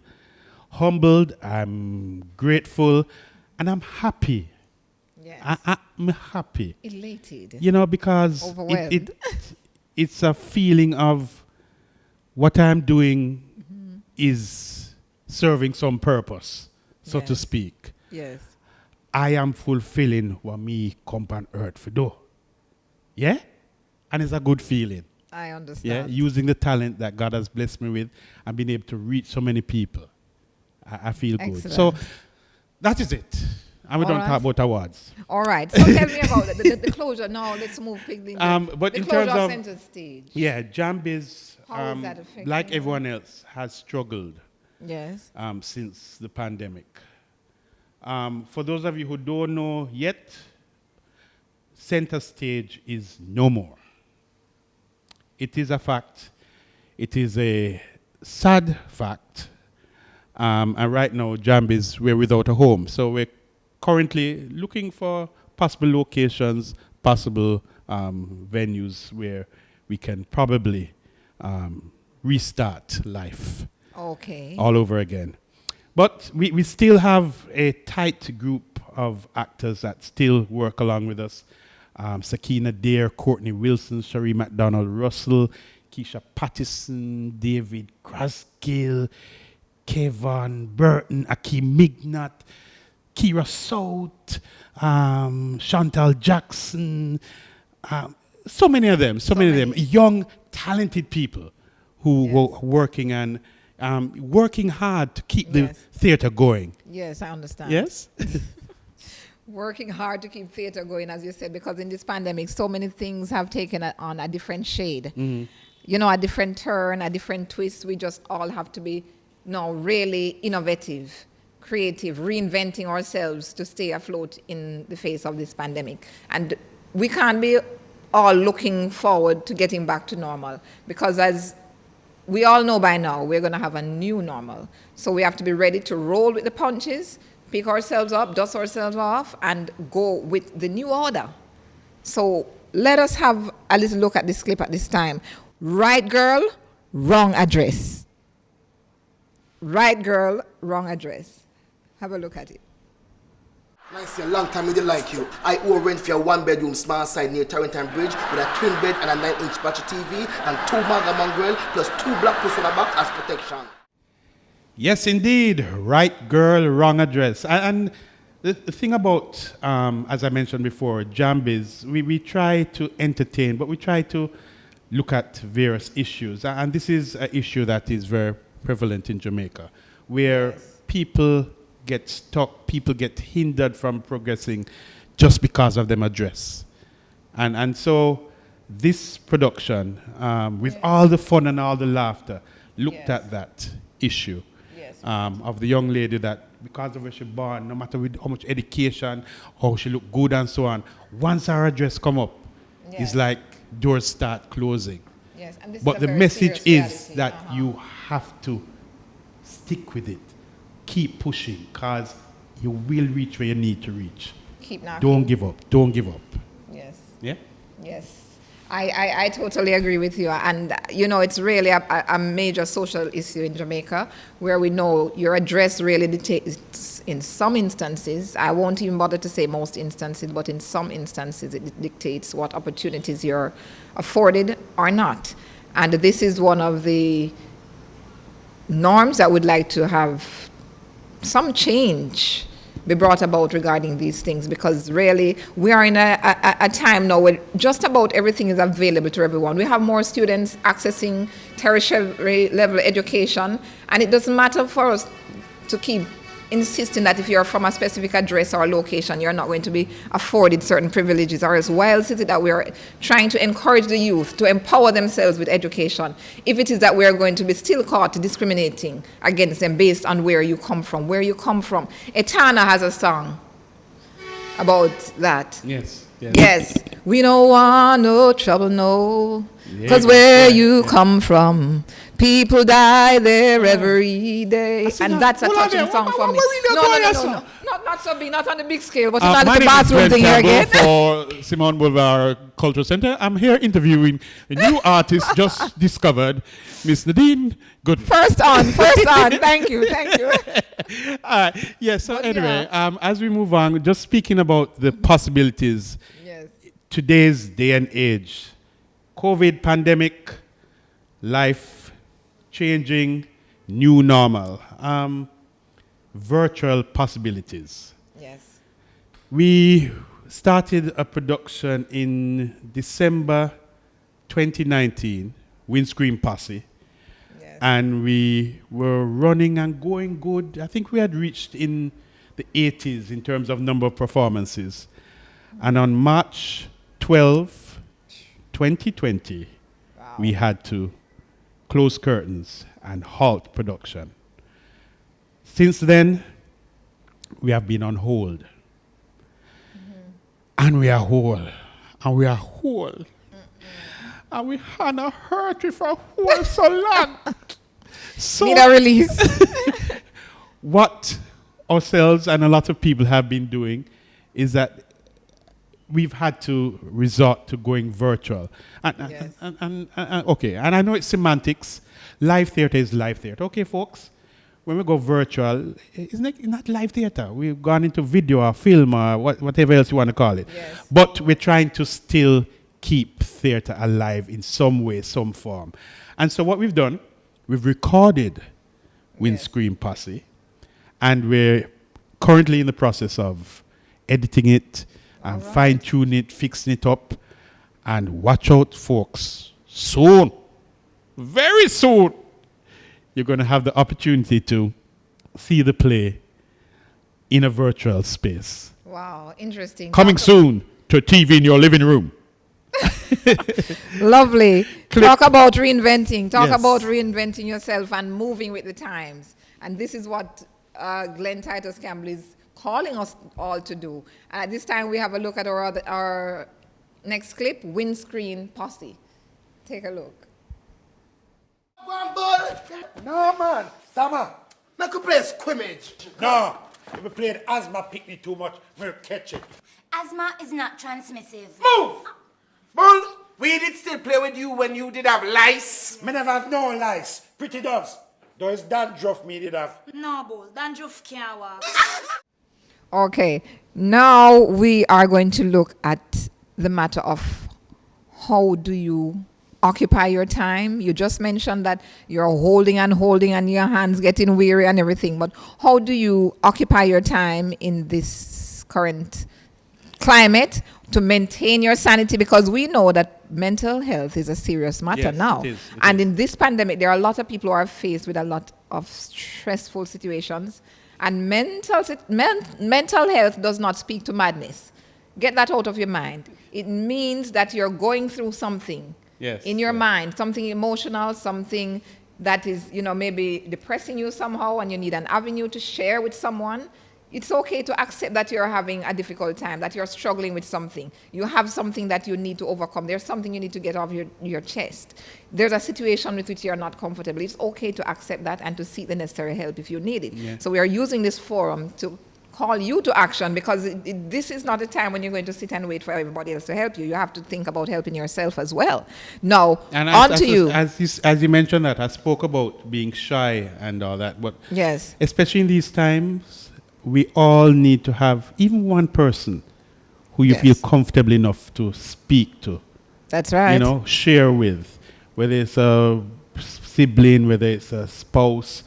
[SPEAKER 2] humbled. I'm grateful. And I'm happy.
[SPEAKER 1] Yes.
[SPEAKER 2] I'm happy.
[SPEAKER 1] Elated.
[SPEAKER 2] Because
[SPEAKER 1] overwhelmed.
[SPEAKER 2] it's a feeling of what I'm doing is serving some purpose, so to speak.
[SPEAKER 1] Yes.
[SPEAKER 2] I am fulfilling what me come on earth for do. Yeah? And it's a good feeling.
[SPEAKER 1] I understand.
[SPEAKER 2] Yeah, using the talent that God has blessed me with and being able to reach so many people. I feel good. So that is it. And we don't talk about awards.
[SPEAKER 1] All right. So tell me about the closure. Now let's move quickly.
[SPEAKER 2] But
[SPEAKER 1] the
[SPEAKER 2] in
[SPEAKER 1] closure
[SPEAKER 2] terms of
[SPEAKER 1] center stage.
[SPEAKER 2] Yeah, Jambies,
[SPEAKER 1] How is that affecting
[SPEAKER 2] like
[SPEAKER 1] you?
[SPEAKER 2] everyone else, has struggled.
[SPEAKER 1] Yes.
[SPEAKER 2] Since the pandemic. For those of you who don't know yet, center stage is no more. It is a fact. It is a sad fact. And right now, Jambies, we're without a home. So we're currently looking for possible locations, possible venues where we can probably restart life all over again. But we still have a tight group of actors that still work along with us. Sakina Dare, Courtney Wilson, Cherie McDonald Russell, Keisha Pattison, David Crasgill, Kevin, Burton, Akeem Mignot, Kira South, Chantal Jackson, so many of them, young, talented people who were working and working hard to keep the theatre going.
[SPEAKER 1] Yes, I understand.
[SPEAKER 2] Yes?
[SPEAKER 1] Working hard to keep theatre going, as you said, because in this pandemic, so many things have taken on a different shade. You know, a different turn, a different twist. We just all have to be really innovative, creative, reinventing ourselves to stay afloat in the face of this pandemic. And we can't be all looking forward to getting back to normal, because as we all know by now, we're going to have a new normal. So we have to be ready to roll with the punches, pick ourselves up, dust ourselves off, and go with the new order. So let us have a little look at this clip at this time. Right girl, wrong address. Right girl, wrong address. Have a look at it.
[SPEAKER 6] I see a long time I didn't like you. I owe rent for a one-bedroom small side near Tarrantine Bridge with a twin bed and a 9-inch battery TV and 2 manga mongrel plus 2 black puss on the back as protection.
[SPEAKER 2] Yes, indeed. Right girl, wrong address. And the thing about, as I mentioned before, Jambies, we try to entertain, but we try to look at various issues. And this is an issue that is very prevalent in Jamaica, where people get stuck, people get hindered from progressing just because of them address. And so this production, with all the fun and all the laughter, looked at that issue of the young lady that because of where she born, no matter with how much education, how she look good and so on, once her address come up, it's like doors start closing.
[SPEAKER 1] Yes, and this
[SPEAKER 2] but
[SPEAKER 1] is
[SPEAKER 2] the
[SPEAKER 1] very
[SPEAKER 2] message
[SPEAKER 1] serious
[SPEAKER 2] is
[SPEAKER 1] reality.
[SPEAKER 2] that you have to stick with it. Keep pushing, because you will reach where you need to reach.
[SPEAKER 1] Keep knocking.
[SPEAKER 2] Don't give up. Don't give up.
[SPEAKER 1] Yes.
[SPEAKER 2] Yeah?
[SPEAKER 1] Yes. I totally agree with you. And, you know, it's really a major social issue in Jamaica, where we know your address really dictates, in some instances, I won't even bother to say most instances, but in some instances it dictates what opportunities you're afforded or not. And this is one of the norms that we'd like to have some change be brought about regarding these things, because really we are in a time now where just about everything is available to everyone. We have more students accessing tertiary level education, and it doesn't matter for us to keep insisting that if you're from a specific address or location, you're not going to be afforded certain privileges, or as well is it that we're trying to encourage the youth to empower themselves with education, if it is that we're going to be still caught discriminating against them based on where you come from. Etana has a song about that.
[SPEAKER 2] Yes.
[SPEAKER 1] Yes. We don't want no trouble, no, because where you come from, people die there every day. And that's a touching song for me. No. Not so big, not on the big scale, but not
[SPEAKER 2] my
[SPEAKER 1] the
[SPEAKER 2] name
[SPEAKER 1] bathroom
[SPEAKER 2] is Glen
[SPEAKER 1] thing here again.
[SPEAKER 2] Campbell for Simón Bolívar Cultural Centre. I'm here interviewing a new artist just discovered, Miss Nadine. Good.
[SPEAKER 1] First on. Thank you.
[SPEAKER 2] All right. Yeah, so anyway, as we move on, just speaking about the possibilities, today's day and age, COVID pandemic, life changing, new normal, virtual possibilities.
[SPEAKER 1] Yes.
[SPEAKER 2] We started a production in December 2019, Windscreen Posse, and we were running and going good. I think we had reached in the 80s in terms of number of performances. And on March 12, 2020, we had to close curtains and halt production. Since then, we have been on hold. And we are whole. And we are whole. And we had a hurt for whole so long. So
[SPEAKER 1] need a release.
[SPEAKER 2] What ourselves and a lot of people have been doing is that we've had to resort to going virtual. And I know it's semantics. Live theater is live theater. Okay, folks, when we go virtual, it's not live theater. We've gone into video or film or whatever else you want to call it. Yes. But we're trying to still keep theater alive in some way, some form. And so what we've done, we've recorded Windscreen Posse. And we're currently in the process of editing it and fine-tuning it, fixing it up. And watch out, folks. Soon, very soon, you're going to have the opportunity to see the play in a virtual space.
[SPEAKER 1] Wow, interesting.
[SPEAKER 2] Coming soon to TV in your living room.
[SPEAKER 1] Lovely. Talk about reinventing. Talk
[SPEAKER 2] Yes.
[SPEAKER 1] about reinventing yourself and moving with the times. And this is what Glen Titus Campbell is calling us all to do. And at this time, we have a look at our next clip, Windscreen Posse. Take a look.
[SPEAKER 6] No, man. Summer. Make you play scrimmage.
[SPEAKER 5] No, if you played asthma picnic too much, we'll catch it.
[SPEAKER 11] Asthma is not transmissive.
[SPEAKER 6] Move! Bull, we did still play with you when you did have lice.
[SPEAKER 5] Me never have no lice. Pretty doves. Though it's dandruff me did have.
[SPEAKER 10] No, Bull. Dandruff can't walk.
[SPEAKER 1] Okay, now we are going to look at the matter of how do you occupy your time. You just mentioned that you're holding and your hands getting weary and everything, but how do you occupy your time in this current climate to maintain your sanity? Because we know that mental health is a serious matter now.
[SPEAKER 2] It is.
[SPEAKER 1] And in this pandemic, there are a lot of people who are faced with a lot of stressful situations. And mental health does not speak to madness. Get that out of your mind. It means that you're going through something in your mind, something emotional, something that is, maybe depressing you somehow, and you need an avenue to share with someone. It's okay to accept that you're having a difficult time, that you're struggling with something. You have something that you need to overcome. There's something you need to get off your chest. There's a situation with which you're not comfortable. It's okay to accept that and to seek the necessary help if you need it. Yeah. So we are using this forum to call you to action, because this is not a time when you're going to sit and wait for everybody else to help you. You have to think about helping yourself as well. Now, on to you.
[SPEAKER 2] As you mentioned that, I spoke about being shy and all that, but
[SPEAKER 1] yes,
[SPEAKER 2] especially in these times, we all need to have even one person who you feel comfortable enough to speak to.
[SPEAKER 1] That's right.
[SPEAKER 2] Share with, whether it's a sibling, whether it's a spouse,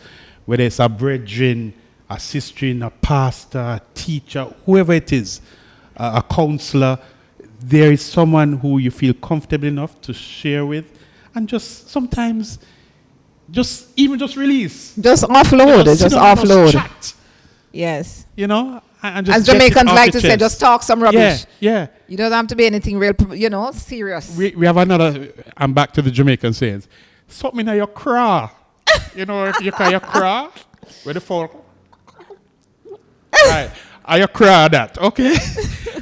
[SPEAKER 2] whether it's a brethren, a sister, a pastor, a teacher, whoever it is, a counselor. There is someone who you feel comfortable enough to share with, and just sometimes, just release.
[SPEAKER 1] Just offload. Just offload.
[SPEAKER 2] Chat.
[SPEAKER 1] Yes.
[SPEAKER 2] And just
[SPEAKER 1] as Jamaicans like to say, just talk some rubbish.
[SPEAKER 2] Yeah.
[SPEAKER 1] You don't have to be anything real, serious.
[SPEAKER 2] We have another, I'm back to the Jamaican sayings. Something in your craw. If you call your craw, where the fall. Right. Are you craw that, okay?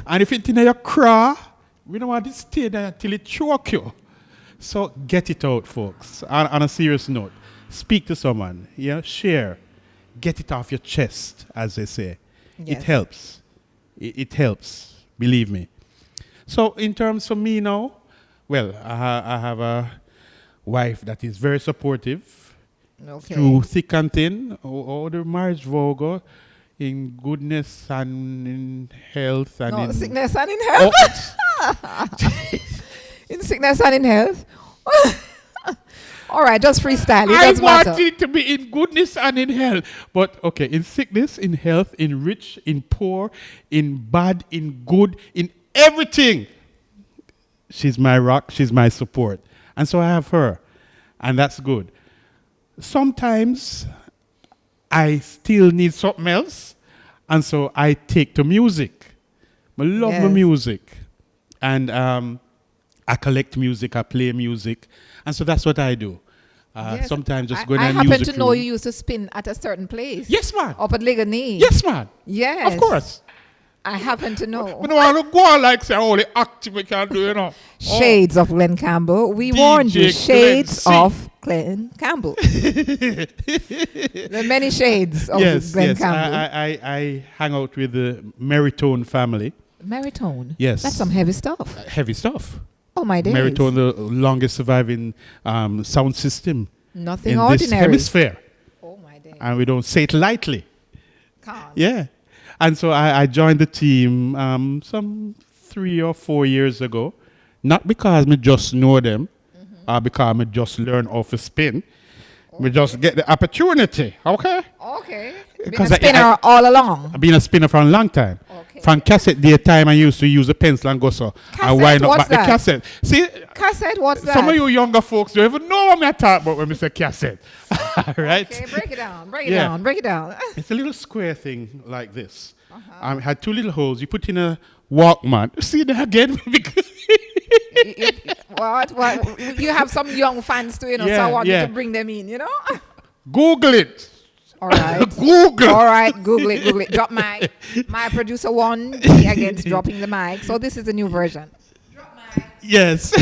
[SPEAKER 2] And if it's in your craw, we don't want to stay there until it choke you. So get it out, folks. On a serious note, speak to someone, share. Get it off your chest, as they say. Yes. It helps. It helps, believe me. So in terms of me now, well, I have a wife that is very supportive through thick and thin. All the marriage vogue in goodness and in health and in
[SPEAKER 1] sickness and in health. In sickness and in health. All right, just freestyle.
[SPEAKER 2] I want it to be in goodness and in health. But okay, in sickness, in health, in rich, in poor, in bad, in good, in everything. She's my rock, she's my support. And so I have her. And that's good. Sometimes I still need something else. And so I take to music. I love my music. And I collect music, I play music. And so that's what I do. Sometimes just going to music
[SPEAKER 1] I happen to know
[SPEAKER 2] room.
[SPEAKER 1] you used to spin at a certain place.
[SPEAKER 2] Yes, man.
[SPEAKER 1] Up at Ligani.
[SPEAKER 2] Yes, man.
[SPEAKER 1] Yes.
[SPEAKER 2] Of course.
[SPEAKER 1] I happen to know.
[SPEAKER 2] We don't want to go on like say, only active we can do,
[SPEAKER 1] Shades of Glen Campbell. We warned you. Shades of Glen Campbell. There are many shades of Glen Campbell.
[SPEAKER 2] I hang out with the Meritone family.
[SPEAKER 1] Meritone?
[SPEAKER 2] Yes.
[SPEAKER 1] That's some heavy stuff.
[SPEAKER 2] Heavy stuff.
[SPEAKER 1] Oh, my days.
[SPEAKER 2] Meritone, the longest surviving sound system
[SPEAKER 1] Nothing
[SPEAKER 2] in
[SPEAKER 1] ordinary.
[SPEAKER 2] this hemisphere.
[SPEAKER 1] Oh, my days.
[SPEAKER 2] And we don't say it lightly.
[SPEAKER 1] Can't.
[SPEAKER 2] Yeah. And so I joined the team some 3 or 4 years ago. Not because I just know them, or because I just learn off a spin. We just get the opportunity, okay?
[SPEAKER 1] Okay. Been
[SPEAKER 2] Because
[SPEAKER 1] a spinner all along.
[SPEAKER 2] I've been a spinner for a long time.
[SPEAKER 1] Okay.
[SPEAKER 2] From cassette day time, I used to use a pencil and go so. And wind up
[SPEAKER 1] What's
[SPEAKER 2] back the
[SPEAKER 1] that?
[SPEAKER 2] cassette. See,
[SPEAKER 1] Cassette, what's that?
[SPEAKER 2] some of you younger folks don't even know what I talk about when we say cassette. Right?
[SPEAKER 1] Okay, break it down. Break it down.
[SPEAKER 2] It's a little square thing like this. It had two little holes. You put in a Walkman. See that again?
[SPEAKER 1] What? You have some young fans too, so I want you to bring them in,
[SPEAKER 2] Google it.
[SPEAKER 1] All right.
[SPEAKER 2] Google.
[SPEAKER 1] All right, Google it. Drop my producer one against dropping the mic. So this is the new version.
[SPEAKER 2] Yes.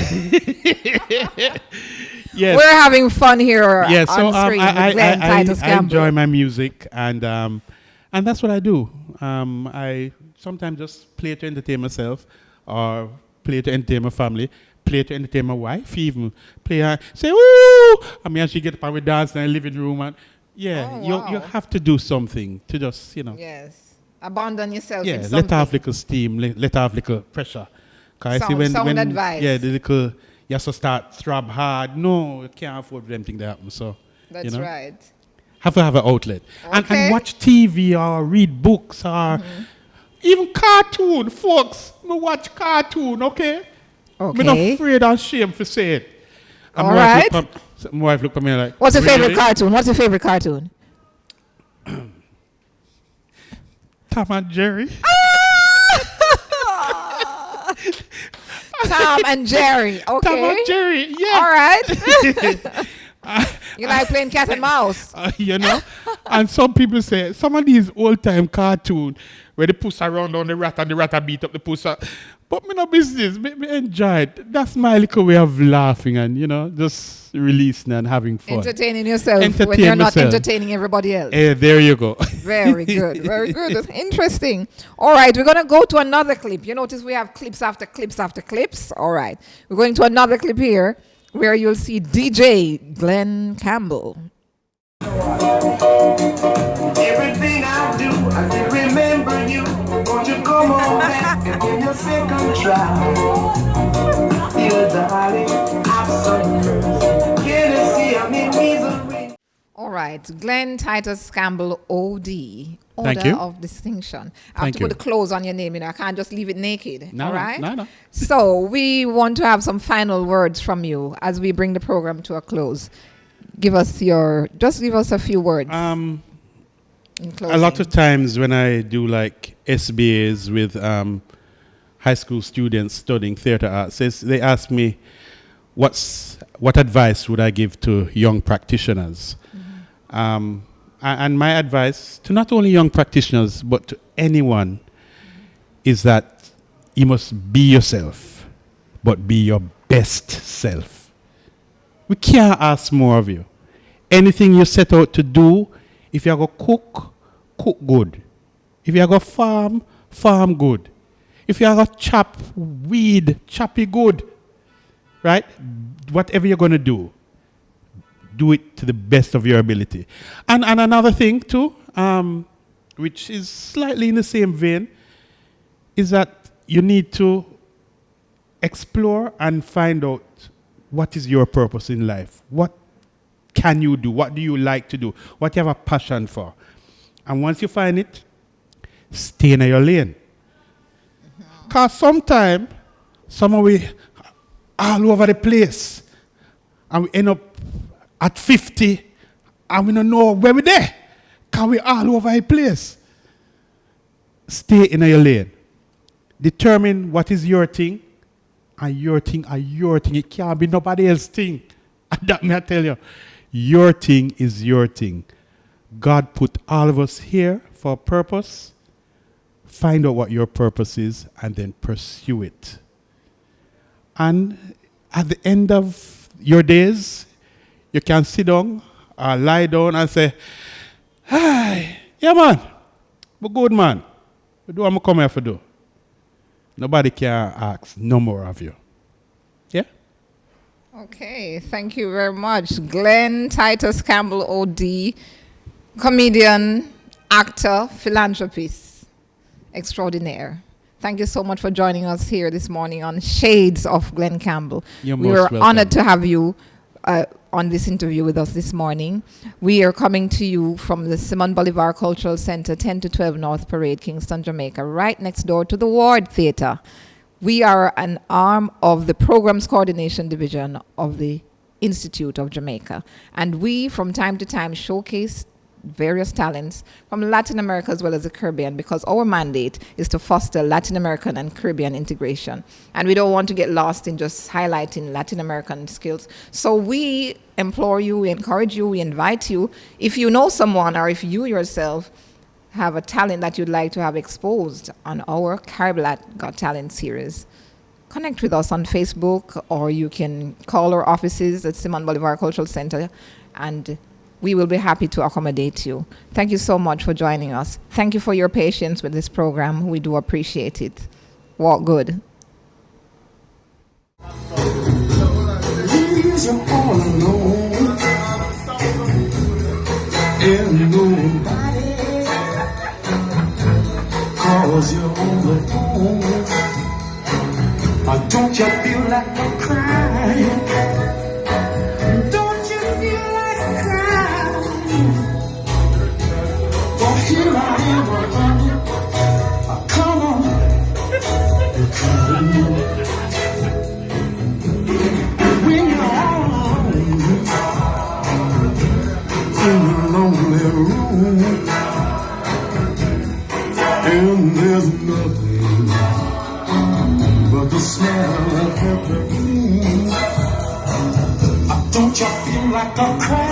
[SPEAKER 2] Yes.
[SPEAKER 1] We're having fun here on screen with Glen, Titus,
[SPEAKER 2] I
[SPEAKER 1] Campbell.
[SPEAKER 2] enjoy my music, and that's what I do. I sometimes just play to entertain myself, or play to entertain my family, play to entertain my wife, even play say woo. I mean, she get up and we dance in the living room, and you have to do something to just
[SPEAKER 1] Yes, abandon yourself.
[SPEAKER 2] Yeah,
[SPEAKER 1] in
[SPEAKER 2] let off little steam, let off little pressure. Cause I see when
[SPEAKER 1] advice.
[SPEAKER 2] Yeah, the little you have to start throb hard. No, you can't afford them thing to happen. So
[SPEAKER 1] that's right.
[SPEAKER 2] Have to have an outlet.
[SPEAKER 1] Okay.
[SPEAKER 2] And watch TV or read books or even cartoon, folks. Me watch cartoon, okay?
[SPEAKER 1] Okay.
[SPEAKER 2] I'm not afraid or ashamed for say it. And
[SPEAKER 1] all right.
[SPEAKER 2] My wife look at me like,
[SPEAKER 1] what's your favorite cartoon? What's your favorite cartoon?
[SPEAKER 2] Tom and Jerry.
[SPEAKER 1] Tom and Jerry. Okay.
[SPEAKER 2] Tom and Jerry, yeah.
[SPEAKER 1] All right. You like playing cat and mouse.
[SPEAKER 2] And some people say, some of these old-time cartoon where the puss around on the rat and the rat beat up the puss. But me no business. Me enjoy it. That's my little way of laughing and, just releasing and having fun.
[SPEAKER 1] Entertaining yourself when you're not entertaining everybody else.
[SPEAKER 2] There you go.
[SPEAKER 1] Very good. Very good. That's interesting. All right. We're going to go to another clip. You notice we have clips after clips after clips. All right. We're going to another clip here where you'll see DJ Glen Campbell.
[SPEAKER 12] Everything I do, I can remember you. Won't you come on back and give your second try? Dear darling, have some mercy. Can you see I'm in misery?
[SPEAKER 1] All right, Glen Titus Campbell, OD.
[SPEAKER 2] Thank you.
[SPEAKER 1] Of distinction. I have to put the clothes on your name, I can't just leave it naked.
[SPEAKER 2] No,
[SPEAKER 1] all right?
[SPEAKER 2] No.
[SPEAKER 1] So we want to have some final words from you as we bring the program to a close. Give us a few words. In closing.
[SPEAKER 2] A lot of times when I do like SBAs with high school students studying theater arts, they ask me, what advice would I give to young practitioners? And my advice to not only young practitioners, but to anyone is that you must be yourself, but be your best self. We can't ask more of you. Anything you set out to do, if you go cook good. If you go farm good. If you go chop weed, choppy good. Right? Whatever you're going to do it to the best of your ability. And another thing too, which is slightly in the same vein, is that you need to explore and find out what is your purpose in life. What can you do? What do you like to do? What you have a passion for? And once you find it, stay in your lane. Because sometimes, some of we all over the place, and we end up at 50, and we don't know where we're there. Because we're all over the place. Stay in your lane. Determine what is your thing, and your thing are your thing. It can't be nobody else's thing. And that may I tell you, your thing is your thing. God put all of us here for a purpose. Find out what your purpose is and then pursue it. And at the end of your days, you can sit down or lie down and say, "Hi, yeah man, but good man. What do I come here for do?" Nobody can ask no more of you. Yeah?
[SPEAKER 1] Okay, thank you very much. Glen Titus Campbell, OD, comedian, actor, philanthropist, extraordinaire. Thank you so much for joining us here this morning on Shades of Glen Campbell.
[SPEAKER 2] You're
[SPEAKER 1] we
[SPEAKER 2] most
[SPEAKER 1] were
[SPEAKER 2] welcome.
[SPEAKER 1] honored to have you on this interview with us this morning. We are coming to you from the Simón Bolívar Cultural Centre, 10 to 12 North Parade, Kingston, Jamaica, right next door to the Ward Theatre. We are an arm of the Programs Coordination Division of the Institute of Jamaica. And we, from time to time, showcase various talents from Latin America as well as the Caribbean, because our mandate is to foster Latin American and Caribbean integration. And we don't want to get lost in just highlighting Latin American skills. So we implore you, we encourage you, we invite you, if you know someone or if you yourself have a talent that you'd like to have exposed on our Carib-Lat Got Talent series, connect with us on Facebook, or you can call our offices at Simón Bolívar Cultural Centre, and we will be happy to accommodate you. Thank you so much for joining us. Thank you for your patience with this program. We do appreciate it. Walk good.
[SPEAKER 12] You're all alone, and nobody calls you on the phone. Don't you feel like crying? Don't you feel like crying? Well, here I am, come on, when you're all alone in a lonely room, and there's nothing but the smell of her perfume. Don't you feel like a cry?